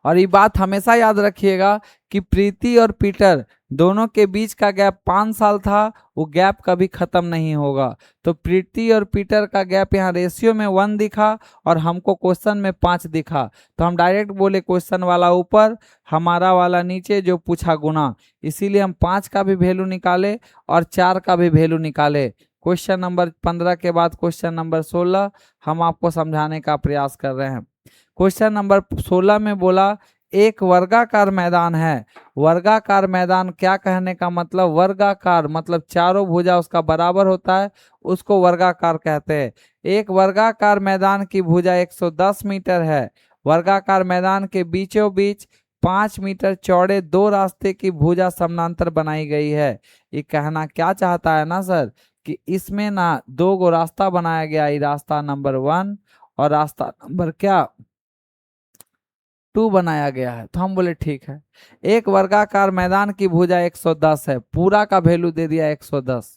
Speaker 1: और ये बात हमेशा याद रखिएगा कि प्रीति और पीटर दोनों के बीच का गैप 5 साल था, वो गैप कभी खत्म नहीं होगा। तो प्रीति और पीटर का गैप यहाँ रेशियो में 1 दिखा और हमको क्वेश्चन में 5 दिखा। तो हम डायरेक्ट बोले क्वेश्चन वाला ऊपर, हमारा वाला नीचे, जो पूछा गुना। इसीलिए हम 5 का भी वैल्यू निकाले और 4 का भी वैल्यू निकाले। क्वेश्चन नंबर 15 के बाद क्वेश्चन नंबर 16 हम आपको समझाने का प्रयास कर रहे हैं। क्वेश्चन नंबर 16 में बोला एक वर्गाकार मैदान है। वर्गाकार मैदान क्या कहने का मतलब? वर्गाकार मतलब चारों भुजा उसका बराबर होता है, उसको वर्गाकार कहते हैं। एक वर्गाकार मैदान की भुजा 110 मीटर है। वर्गाकार मैदान के बीचों बीच 5 मीटर चौड़े 2 रास्ते की भुजा समानांतर बनाई गई है। ये कहना क्या चाहता है ना सर, कि इसमें ना 2 गो रास्ता बनाया गया, ये रास्ता नंबर 1 और रास्ता नंबर क्या 2 बनाया गया है। तो हम बोले ठीक है। एक वर्गाकार मैदान की भुजा 110 है, पूरा का वैल्यू दे दिया 110।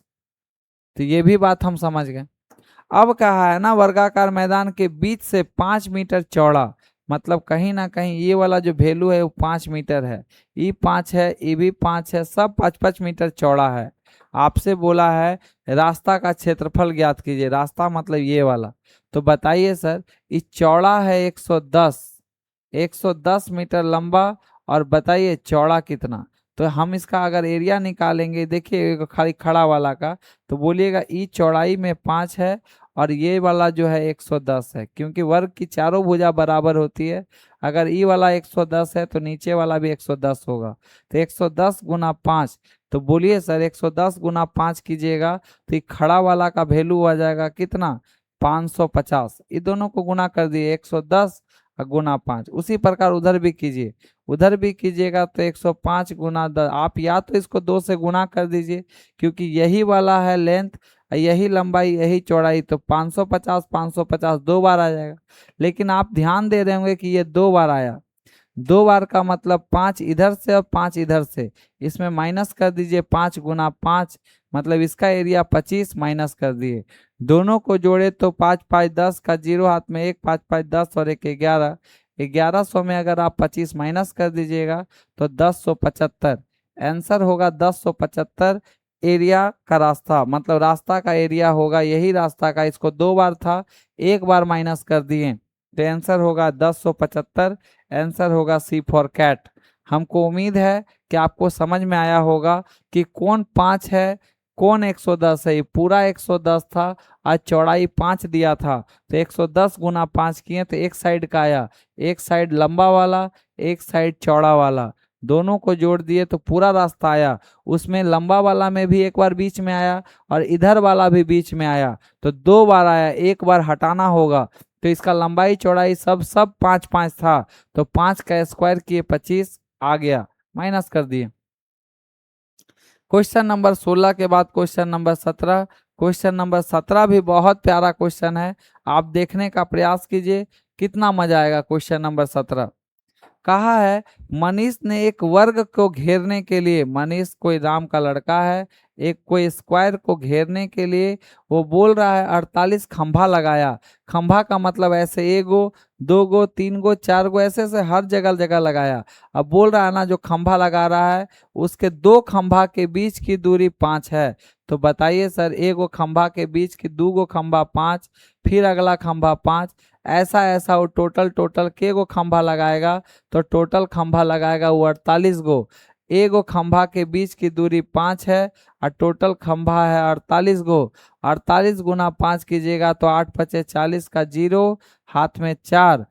Speaker 1: तो ये भी बात हम समझ गए। अब कहा है ना वर्गाकार मैदान के बीच से 5 मीटर चौड़ा, मतलब कहीं ना कहीं ये वाला जो वैल्यू है वो 5 मीटर है, ई 5 है, ई भी 5 है, सब 5-5 मीटर चौड़ा है। आपसे बोला है रास्ता का क्षेत्रफल ज्ञात कीजिए, रास्ता मतलब ये वाला। तो बताइए सर, ये चौड़ा है 110, 110 मीटर लंबा, और बताइए चौड़ा कितना। तो हम इसका अगर एरिया निकालेंगे, देखिए खाली खड़ा वाला का, तो बोलिएगा ई चौड़ाई में 5 है और ये वाला जो है 110 है, क्योंकि वर्ग की चारों भुजा बराबर होती है। अगर ई वाला 110 है तो नीचे वाला भी 110 होगा, तो 110 गुना 5। तो बोलिए सर 110 गुना 5 कीजिएगा तो ये खड़ा वाला का वैल्यू आ जाएगा कितना, 550। ये दोनों को गुना कर दिए 110 और गुना 5। उसी प्रकार उधर भी कीजिए, उधर भी कीजिएगा तो 105 गुना 10। आप या तो इसको 2 से गुना कर दीजिए, क्योंकि यही वाला है लेंथ, यही लंबाई, यही चौड़ाई, तो 550 550 दो बार आ जाएगा। लेकिन आप ध्यान दे रहे होंगे कि ये दो बार आया, दो बार का मतलब 5 इधर से और 5 इधर से, इसमें माइनस कर दीजिए 5 गुना 5, मतलब इसका एरिया 25 माइनस कर दिए। दोनों को जोड़े तो 5 5 10 का जीरो हाथ में 1, 5 5 10 और 1 11, 1100 में अगर आप 25 माइनस कर दीजिएगा तो 1075। आंसर होगा 1075। एरिया का रास्ता मतलब रास्ता का एरिया होगा यही रास्ता का, इसको दो बार था, एक बार माइनस कर दिए, तो आंसर होगा 1075। आंसर होगा सी फॉर कैट। हमको उम्मीद है कि आपको समझ में आया होगा कि कौन 5 है, कौन 110 है। ये पूरा 110 था, आज चौड़ाई 5 दिया था, तो 110 गुना 5 किए तो एक साइड का आया, एक साइड लंबा वाला, एक साइड चौड़ा वाला, दोनों को जोड़ दिए तो पूरा रास्ता आया। उसमें लंबा वाला में भी एक बार बीच में आया और इधर वाला भी बीच में आया, तो दो बार आया, एक बार हटाना होगा। तो इसका लंबाई चौड़ाई सब सब 5 5 था, तो 5 का स्क्वायर किए 25 आ गया, माइनस कर दिए। क्वेश्चन नंबर 16 के बाद क्वेश्चन नंबर 17। क्वेश्चन नंबर 17 भी बहुत प्यारा क्वेश्चन है, आप देखने का प्रयास कीजिए, कितना मजा आएगा। क्वेश्चन नंबर 17 कहा है मनीष ने एक वर्ग को घेरने के लिए, मनीष कोई राम का लड़का है, एक कोई स्क्वायर को घेरने के लिए वो बोल रहा है 48 खंभा लगाया। खंभा का मतलब ऐसे एक गो, दो गो, तीन गो, चार गो, ऐसे ऐसे हर जगह जगह लगाया। अब बोल रहा है ना जो खंभा लगा रहा है उसके दो खंभा के बीच की दूरी 5 है। तो बताइए सर, एक गो खंभा के बीच की, दो गो खंभा 5, फिर अगला खंभा 5, ऐसा ऐसा वो टोटल टोटल के गो खंभा लगाएगा, तो टोटल खंभा लगाएगा वो 48 गो। एक गो खंभा के बीच की दूरी 5 है और टोटल खंभा है 48 गो। 48 गुना 5 कीजिएगा तो 8 पचे 40 का जीरो, हाथ में 4,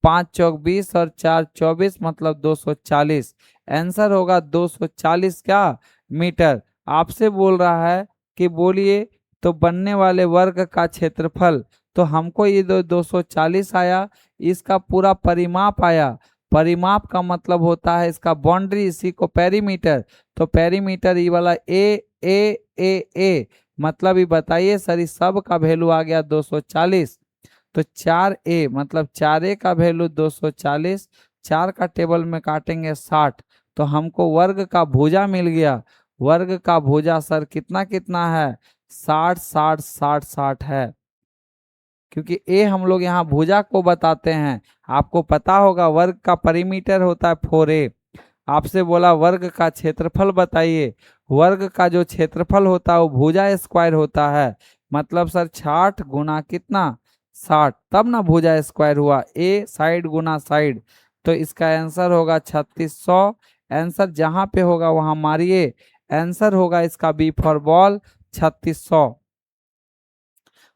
Speaker 1: 5 चौक 20 और 4 24, मतलब 240। आंसर होगा 240 क्या मीटर। आपसे बोल रहा है कि बोलिए तो बनने वाले वर्ग का क्षेत्रफल, तो हमको ये 240 आया, इसका पूरा परिमाप आया। परिमाप का मतलब होता है इसका बाउंड्री, इसी को पेरीमीटर। तो पेरीमीटर ये वाला ए, मतलब ये बताइए सर, इस सब का वैल्यू आ गया 240। तो 4a मतलब 4a का वैल्यू 240, 4 का टेबल में काटेंगे 60, तो हमको वर्ग का भुजा मिल गया। वर्ग का भुजा सर कितना कितना है, 60 60 60 60 है, क्योंकि ए हम लोग यहाँ भुजा को बताते हैं। आपको पता होगा वर्ग का परिमीटर होता है 4a। आपसे बोला वर्ग का क्षेत्रफल बताइए, वर्ग का जो क्षेत्रफल होता है वो भुजा स्क्वायर होता है, मतलब सर 60 गुना कितना 60, तब ना भुजा स्क्वायर हुआ, ए साइड गुना साइड। तो इसका आंसर होगा 3600। आंसर जहां पे होगा वहां मारिए, आंसर होगा इसका बी फॉर बॉल 3600।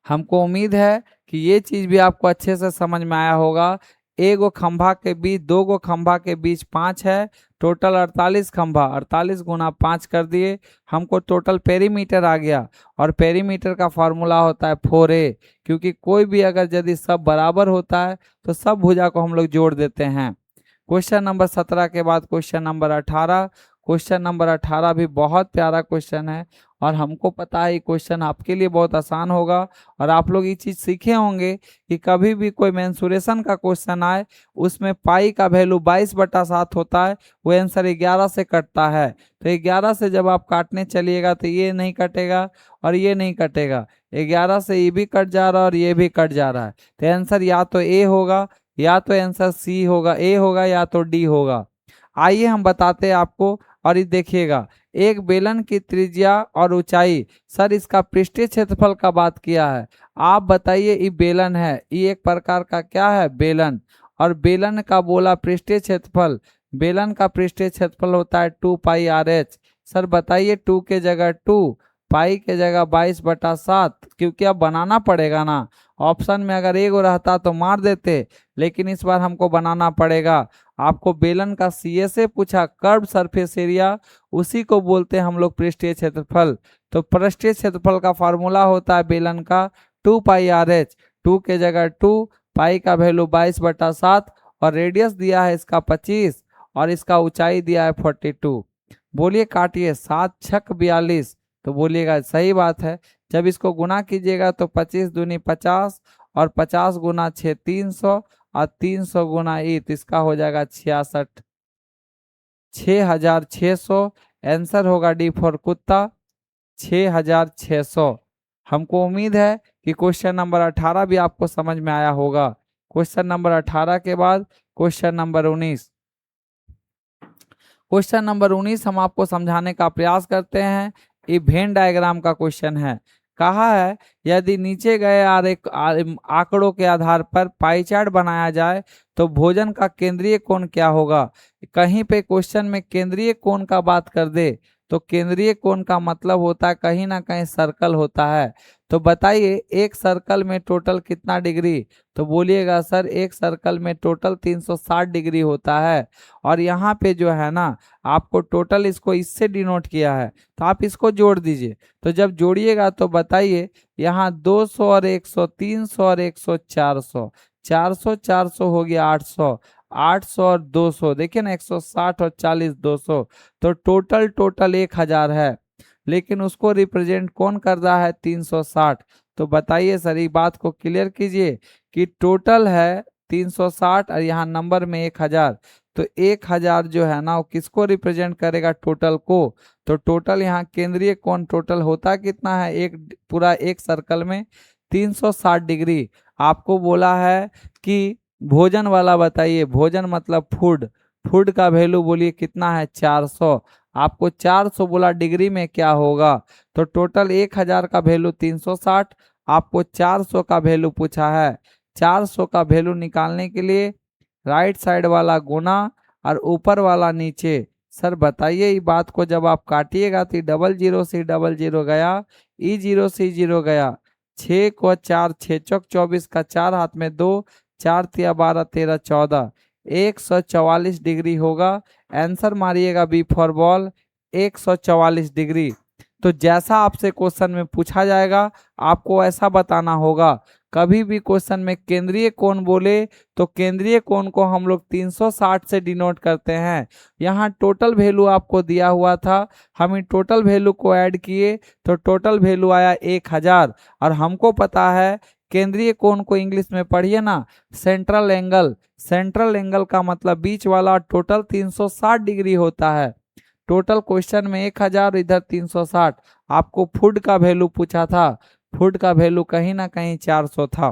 Speaker 1: हमको उम्मीद है कि ये चीज भी आपको अच्छे से समझ में आया होगा। एक गो खंभा के बीच, दो गो खंभा के बीच 5 है, टोटल 48 खंभा, 48 गुना 5 कर दिए, हमको टोटल पेरीमीटर आ गया। और पेरीमीटर का फॉर्मूला होता है 4a, क्योंकि कोई भी अगर यदि सब बराबर होता है तो सब भुजा को हम लोग जोड़ देते हैं। क्वेश्चन नंबर 17 के बाद क्वेश्चन नंबर 18। क्वेश्चन नंबर 18 भी बहुत प्यारा क्वेश्चन है और हमको पता है ये क्वेश्चन आपके लिए बहुत आसान होगा। और आप लोग ये चीज सीखे होंगे कि कभी भी कोई मेंसुरेशन का क्वेश्चन आए उसमें पाई का वैल्यू 22/7 होता है, वो आंसर 11 से कटता है। तो 11 से जब आप काटने चलिएगा तो ये नहीं कटेगा और ये नहीं कटेगा, 11 से ये भी कट जा रहा है और ये भी कट जा रहा है। तो आंसर या तो ए होगा या तो आंसर सी होगा, ए होगा या तो डी होगा। आइए हम बताते हैं आपको। और ये देखिएगा, एक बेलन की त्रिज्या और ऊंचाई, सर इसका पृष्ठीय क्षेत्रफल का बात किया है। आप बताइए, ये बेलन है, ये एक प्रकार का क्या है, बेलन। और बेलन का बोला पृष्ठीय क्षेत्रफल, बेलन का पृष्ठीय क्षेत्रफल होता है 2πr/h। सर बताइए 2 के जगह 2, पाई के जगह 22/7, क्योंकि अब बनाना पड़ेगा ना। ऑप्शन में अगर एगो रहता तो मार देते, लेकिन इस बार हमको बनाना पड़ेगा। आपको बेलन का सीए से पूछा, कर्व सरफेस एरिया, उसी को बोलते हैं हम लोग पृष्ठीय क्षेत्रफल। तो पृष्ठीय क्षेत्रफल का फार्मूला होता है बेलन का 2πr/h। 2 के जगह 2, पाई का वैल्यू 22/7 और रेडियस दिया है इसका 25 और इसका ऊंचाई दिया है 42। बोलिए काटिए, 7 छक 42। तो बोलिएगा सही बात है। जब इसको गुना कीजिएगा तो 25 दूनी 50 और 50 गुना 6 300 और 300 गुना ई, तो इसका हो जाएगा 66, 6600। आंसर होगा डी फॉर कुत्ता, 6600। हमको उम्मीद है कि क्वेश्चन नंबर 18 भी आपको समझ में आया होगा। क्वेश्चन नंबर 18 के बाद क्वेश्चन नंबर 19। क्वेश्चन नंबर 19 हम आपको समझाने का प्रयास करते हैं। ये वेन डायग्राम का क्वेश्चन है। कहा है, यदि नीचे गए आंकड़ों के आधार पर पाई चार्ट बनाया जाए तो भोजन का केंद्रीय कोण क्या होगा। कहीं पे क्वेश्चन में केंद्रीय कोण का बात कर दे तो केंद्रीय कोण का मतलब होता है कहीं ना कहीं सर्कल होता है। तो बताइए एक सर्कल में टोटल कितना डिग्री। तो बोलिएगा सर एक सर्कल में टोटल 360 डिग्री होता है। और यहाँ पे जो है ना, आपको टोटल इसको इससे डिनोट किया है, तो आप इसको जोड़ दीजिए। तो जब जोड़िएगा तो बताइए, यहाँ 200 और 100, 300 और 100, 400, 400 400 हो गया 800, 800 और 200, देखिए ना 160 और 40 200, तो टोटल 1000 है। लेकिन उसको रिप्रेजेंट कौन कर रहा है, 360। तो बताइए सर, ये बात को क्लियर कीजिए कि टोटल है 360 और यहाँ नंबर में 1000। तो 1000 जो है ना वो किसको रिप्रेजेंट करेगा, टोटल को। तो टोटल यहाँ केंद्रीय कोण टोटल होता कितना है, एक पूरा एक सर्कल में 360 डिग्री। आपको बोला है कि भोजन वाला बताइए, भोजन मतलब फूड, फूड का वैल्यू बोलिए कितना है, 400। आपको 400 बोला डिग्री में क्या होगा, तो टोटल 1000 का वैल्यू 360, आपको 400 का वैल्यू पूछा है। 400 का वैल्यू निकालने के लिए राइट साइड वाला गुना और ऊपर वाला नीचे। सर बताइए ये बात को जब आप काटिएगा तो 00 से 00 गया, E0 से E0 गया, 6 को 4, 6 चौक 24 का 4 हाथ में 2, 4 तिया 12 13 14, 144 डिग्री होगा। आंसर मारिएगा बी फॉर बॉल, 144 डिग्री। तो जैसा आपसे क्वेश्चन में पूछा जाएगा आपको ऐसा बताना होगा। कभी भी क्वेश्चन में केंद्रीय कोण बोले तो केंद्रीय कोण को हम लोग 360 से डिनोट करते हैं। यहाँ टोटल वैल्यू आपको दिया हुआ था, हम टोटल वैल्यू को ऐड किए तो टोटल वैल्यू आया 1000। और हमको पता है केंद्रीय कोण को इंग्लिश में पढ़िए ना, सेंट्रल एंगल। सेंट्रल एंगल का मतलब बीच वाला, टोटल 360 डिग्री होता है। टोटल क्वेश्चन में 1000, इधर 360। आपको फूड का वैल्यू पूछा था, फूड का वैल्यू कहीं ना कहीं 400 था,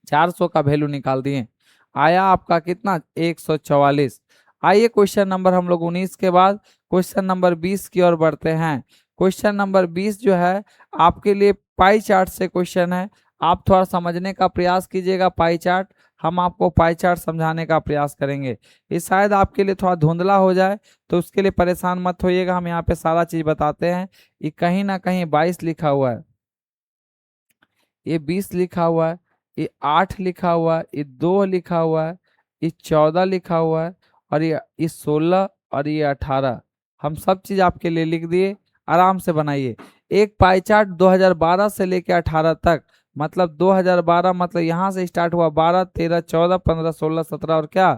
Speaker 1: 400 का वैल्यू निकाल दिए, आया आपका कितना, 144। आइए क्वेश्चन नंबर हम लोग 19 के बाद क्वेश्चन नंबर 20 की ओर बढ़ते हैं। क्वेश्चन नंबर 20 जो है आपके लिए पाई चार्ट से क्वेश्चन है। आप थोड़ा समझने का प्रयास कीजिएगा पाई चार्ट, हम आपको पाई चार्ट समझाने का प्रयास करेंगे। ये शायद आपके लिए थोड़ा धुंधला हो जाए तो उसके लिए परेशान मत होइएगा, हम यहाँ पे सारा चीज बताते हैं। ये कहीं ना कहीं 22 लिखा हुआ है, ये 20 लिखा हुआ है, ये 8 लिखा हुआ है, ये 2 लिखा हुआ है, ये 14 लिखा हुआ है और ये 16 और ये 18। हम सब चीज आपके लिए लिख दिए, आराम से बनाइए। एक पाई चार्ट 2012 से लेकर 18 तक, मतलब 2012 मतलब यहाँ से स्टार्ट हुआ 12 13 14 15 16 17 और क्या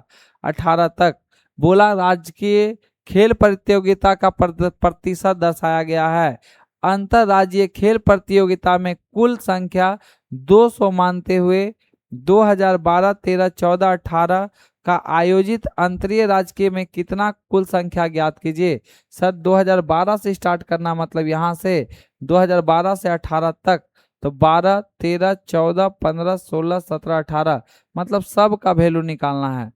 Speaker 1: 18 तक। बोला राजकीय खेल प्रतियोगिता का प्रतिशत दर्शाया गया है। अंतरराज्यीय खेल प्रतियोगिता में कुल संख्या 200 मानते हुए 2012, 13, 14, 18 का आयोजित अंतरीय राजकीय में कितना कुल संख्या ज्ञात कीजिए। सर 2012 से स्टार्ट करना, मतलब यहाँ से 2012 से 18 तक, तो 12, 13, 14, 15, 16, 17, 18, मतलब सब का वैल्यू निकालना है।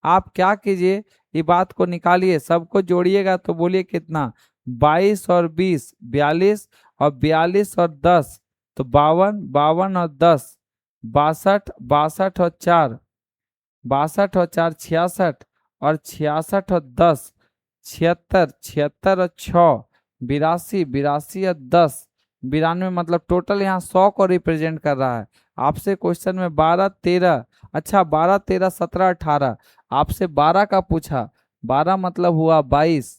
Speaker 1: आप क्या कीजिए, ये बात को निकालिए, सबको जोड़िएगा तो बोलिए कितना, 22 और 20 42, और 42 और 10 तो 52, 52 और 10 62, 62 और 4 62 और 4 66, और 66 और 10 76, 76 और 6 82, 82 और 10 92, मतलब टोटल यहाँ 100 को रिप्रेजेंट कर रहा है। आपसे क्वेश्चन में 12, 13, अच्छा 12, 13, 17, 18, आपसे 12 का पूछा, 12 मतलब हुआ 22,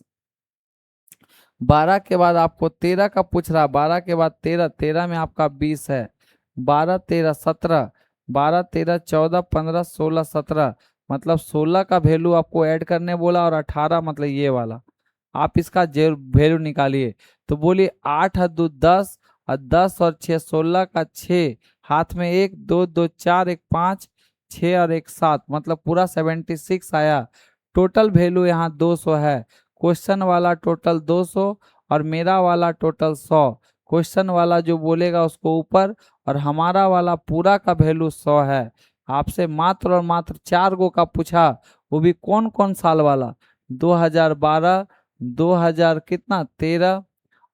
Speaker 1: 12 के बाद आपको 13 का पूछ रहा, 12 के बाद 13, 13 में आपका 20 है, 12, 13, 17, 12, 13, 14, 15, 16, 17, मतलब 16 का वैल्यू आपको ऐड करने बोला, और 18 मतलब ये वाला, आप इसका वैल्यू निकालिए। तो बोलिए 8 और 2 10, और 10 और 6 16 का 6, हाथ में 1 2 2 4 1 5 6 और 1 7, मतलब पूरा 76 आया। टोटल वैल्यू यहाँ 200 है। क्वेश्चन वाला टोटल 200 और मेरा वाला टोटल 100। क्वेश्चन वाला जो बोलेगा उसको ऊपर, और हमारा वाला पूरा का वैल्यू 100 है। आपसे मात्र और मात्र 4 गो का पूछा, वो भी कौन कौन साल वाला, 2012, 2000 कितना 13,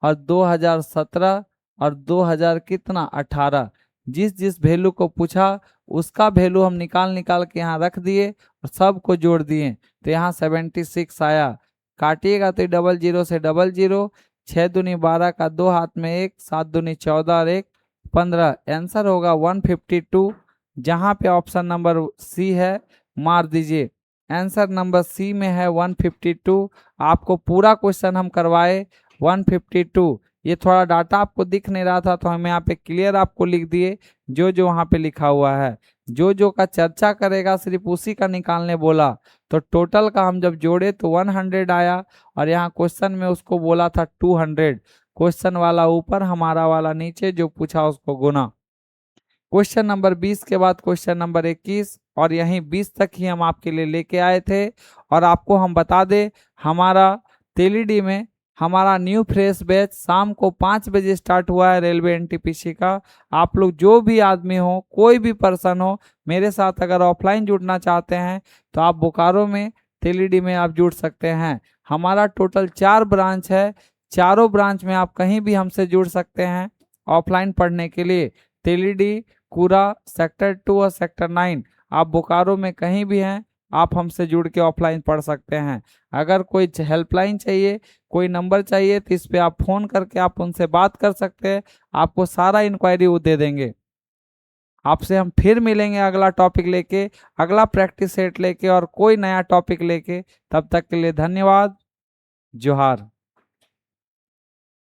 Speaker 1: और 2017, और 2000 कितना 18। जिस जिस वैल्यू को पूछा उसका वैल्यू हम निकाल निकाल के यहाँ रख दिए और सबको जोड़ दिए, तो यहाँ 76 आया। काटिएगा तो डबल जीरो से डबल जीरो, 6 दूनी 12 का 2 हाथ में 1, 7 दूनी 14 और 1 15, आंसर होगा 152। जहाँ पे ऑप्शन नंबर सी है मार दीजिए, आंसर नंबर सी में है 152। आपको पूरा क्वेश्चन हम करवाए 152। ये थोड़ा डाटा आपको दिख नहीं रहा था तो हम यहाँ पे क्लियर आपको लिख दिए जो जो वहाँ पे लिखा हुआ है। जो जो का चर्चा करेगा सिर्फ उसी का निकालने बोला, तो टोटल का हम जब जोड़े तो 100 आया, और यहाँ क्वेश्चन में उसको बोला था 200। क्वेश्चन वाला ऊपर, हमारा वाला नीचे, जो पूछा उसको गुना। क्वेश्चन नंबर 20 के बाद क्वेश्चन नंबर 21, और यहीं 20 तक ही हम आपके लिए लेके आए थे। और आपको हम बता दें, हमारा तेलीडी में हमारा न्यू फ्रेश बैच शाम को 5 बजे स्टार्ट हुआ है रेलवे एनटीपीसी का। आप लोग जो भी आदमी हो, कोई भी पर्सन हो, मेरे साथ अगर ऑफलाइन जुड़ना चाहते हैं तो आप बोकारो में तेलीडी में आप जुड़ सकते हैं। हमारा टोटल 4 ब्रांच है, चारों ब्रांच में आप कहीं भी हमसे जुड़ सकते हैं ऑफलाइन पढ़ने के लिए। तेलीडी, कुरा, सेक्टर 2 और सेक्टर 9, आप बोकारो में कहीं भी हैं, आप हमसे जुड़ के ऑफलाइन पढ़ सकते हैं। अगर कोई हेल्पलाइन चाहिए, कोई नंबर चाहिए, तो इस पे आप फ़ोन करके आप उनसे बात कर सकते हैं, आपको सारा इंक्वायरी वो दे देंगे। आपसे हम फिर मिलेंगे अगला टॉपिक लेके, अगला प्रैक्टिस सेट लेके, और कोई नया टॉपिक लेके। तब तक के लिए धन्यवाद। जोहार।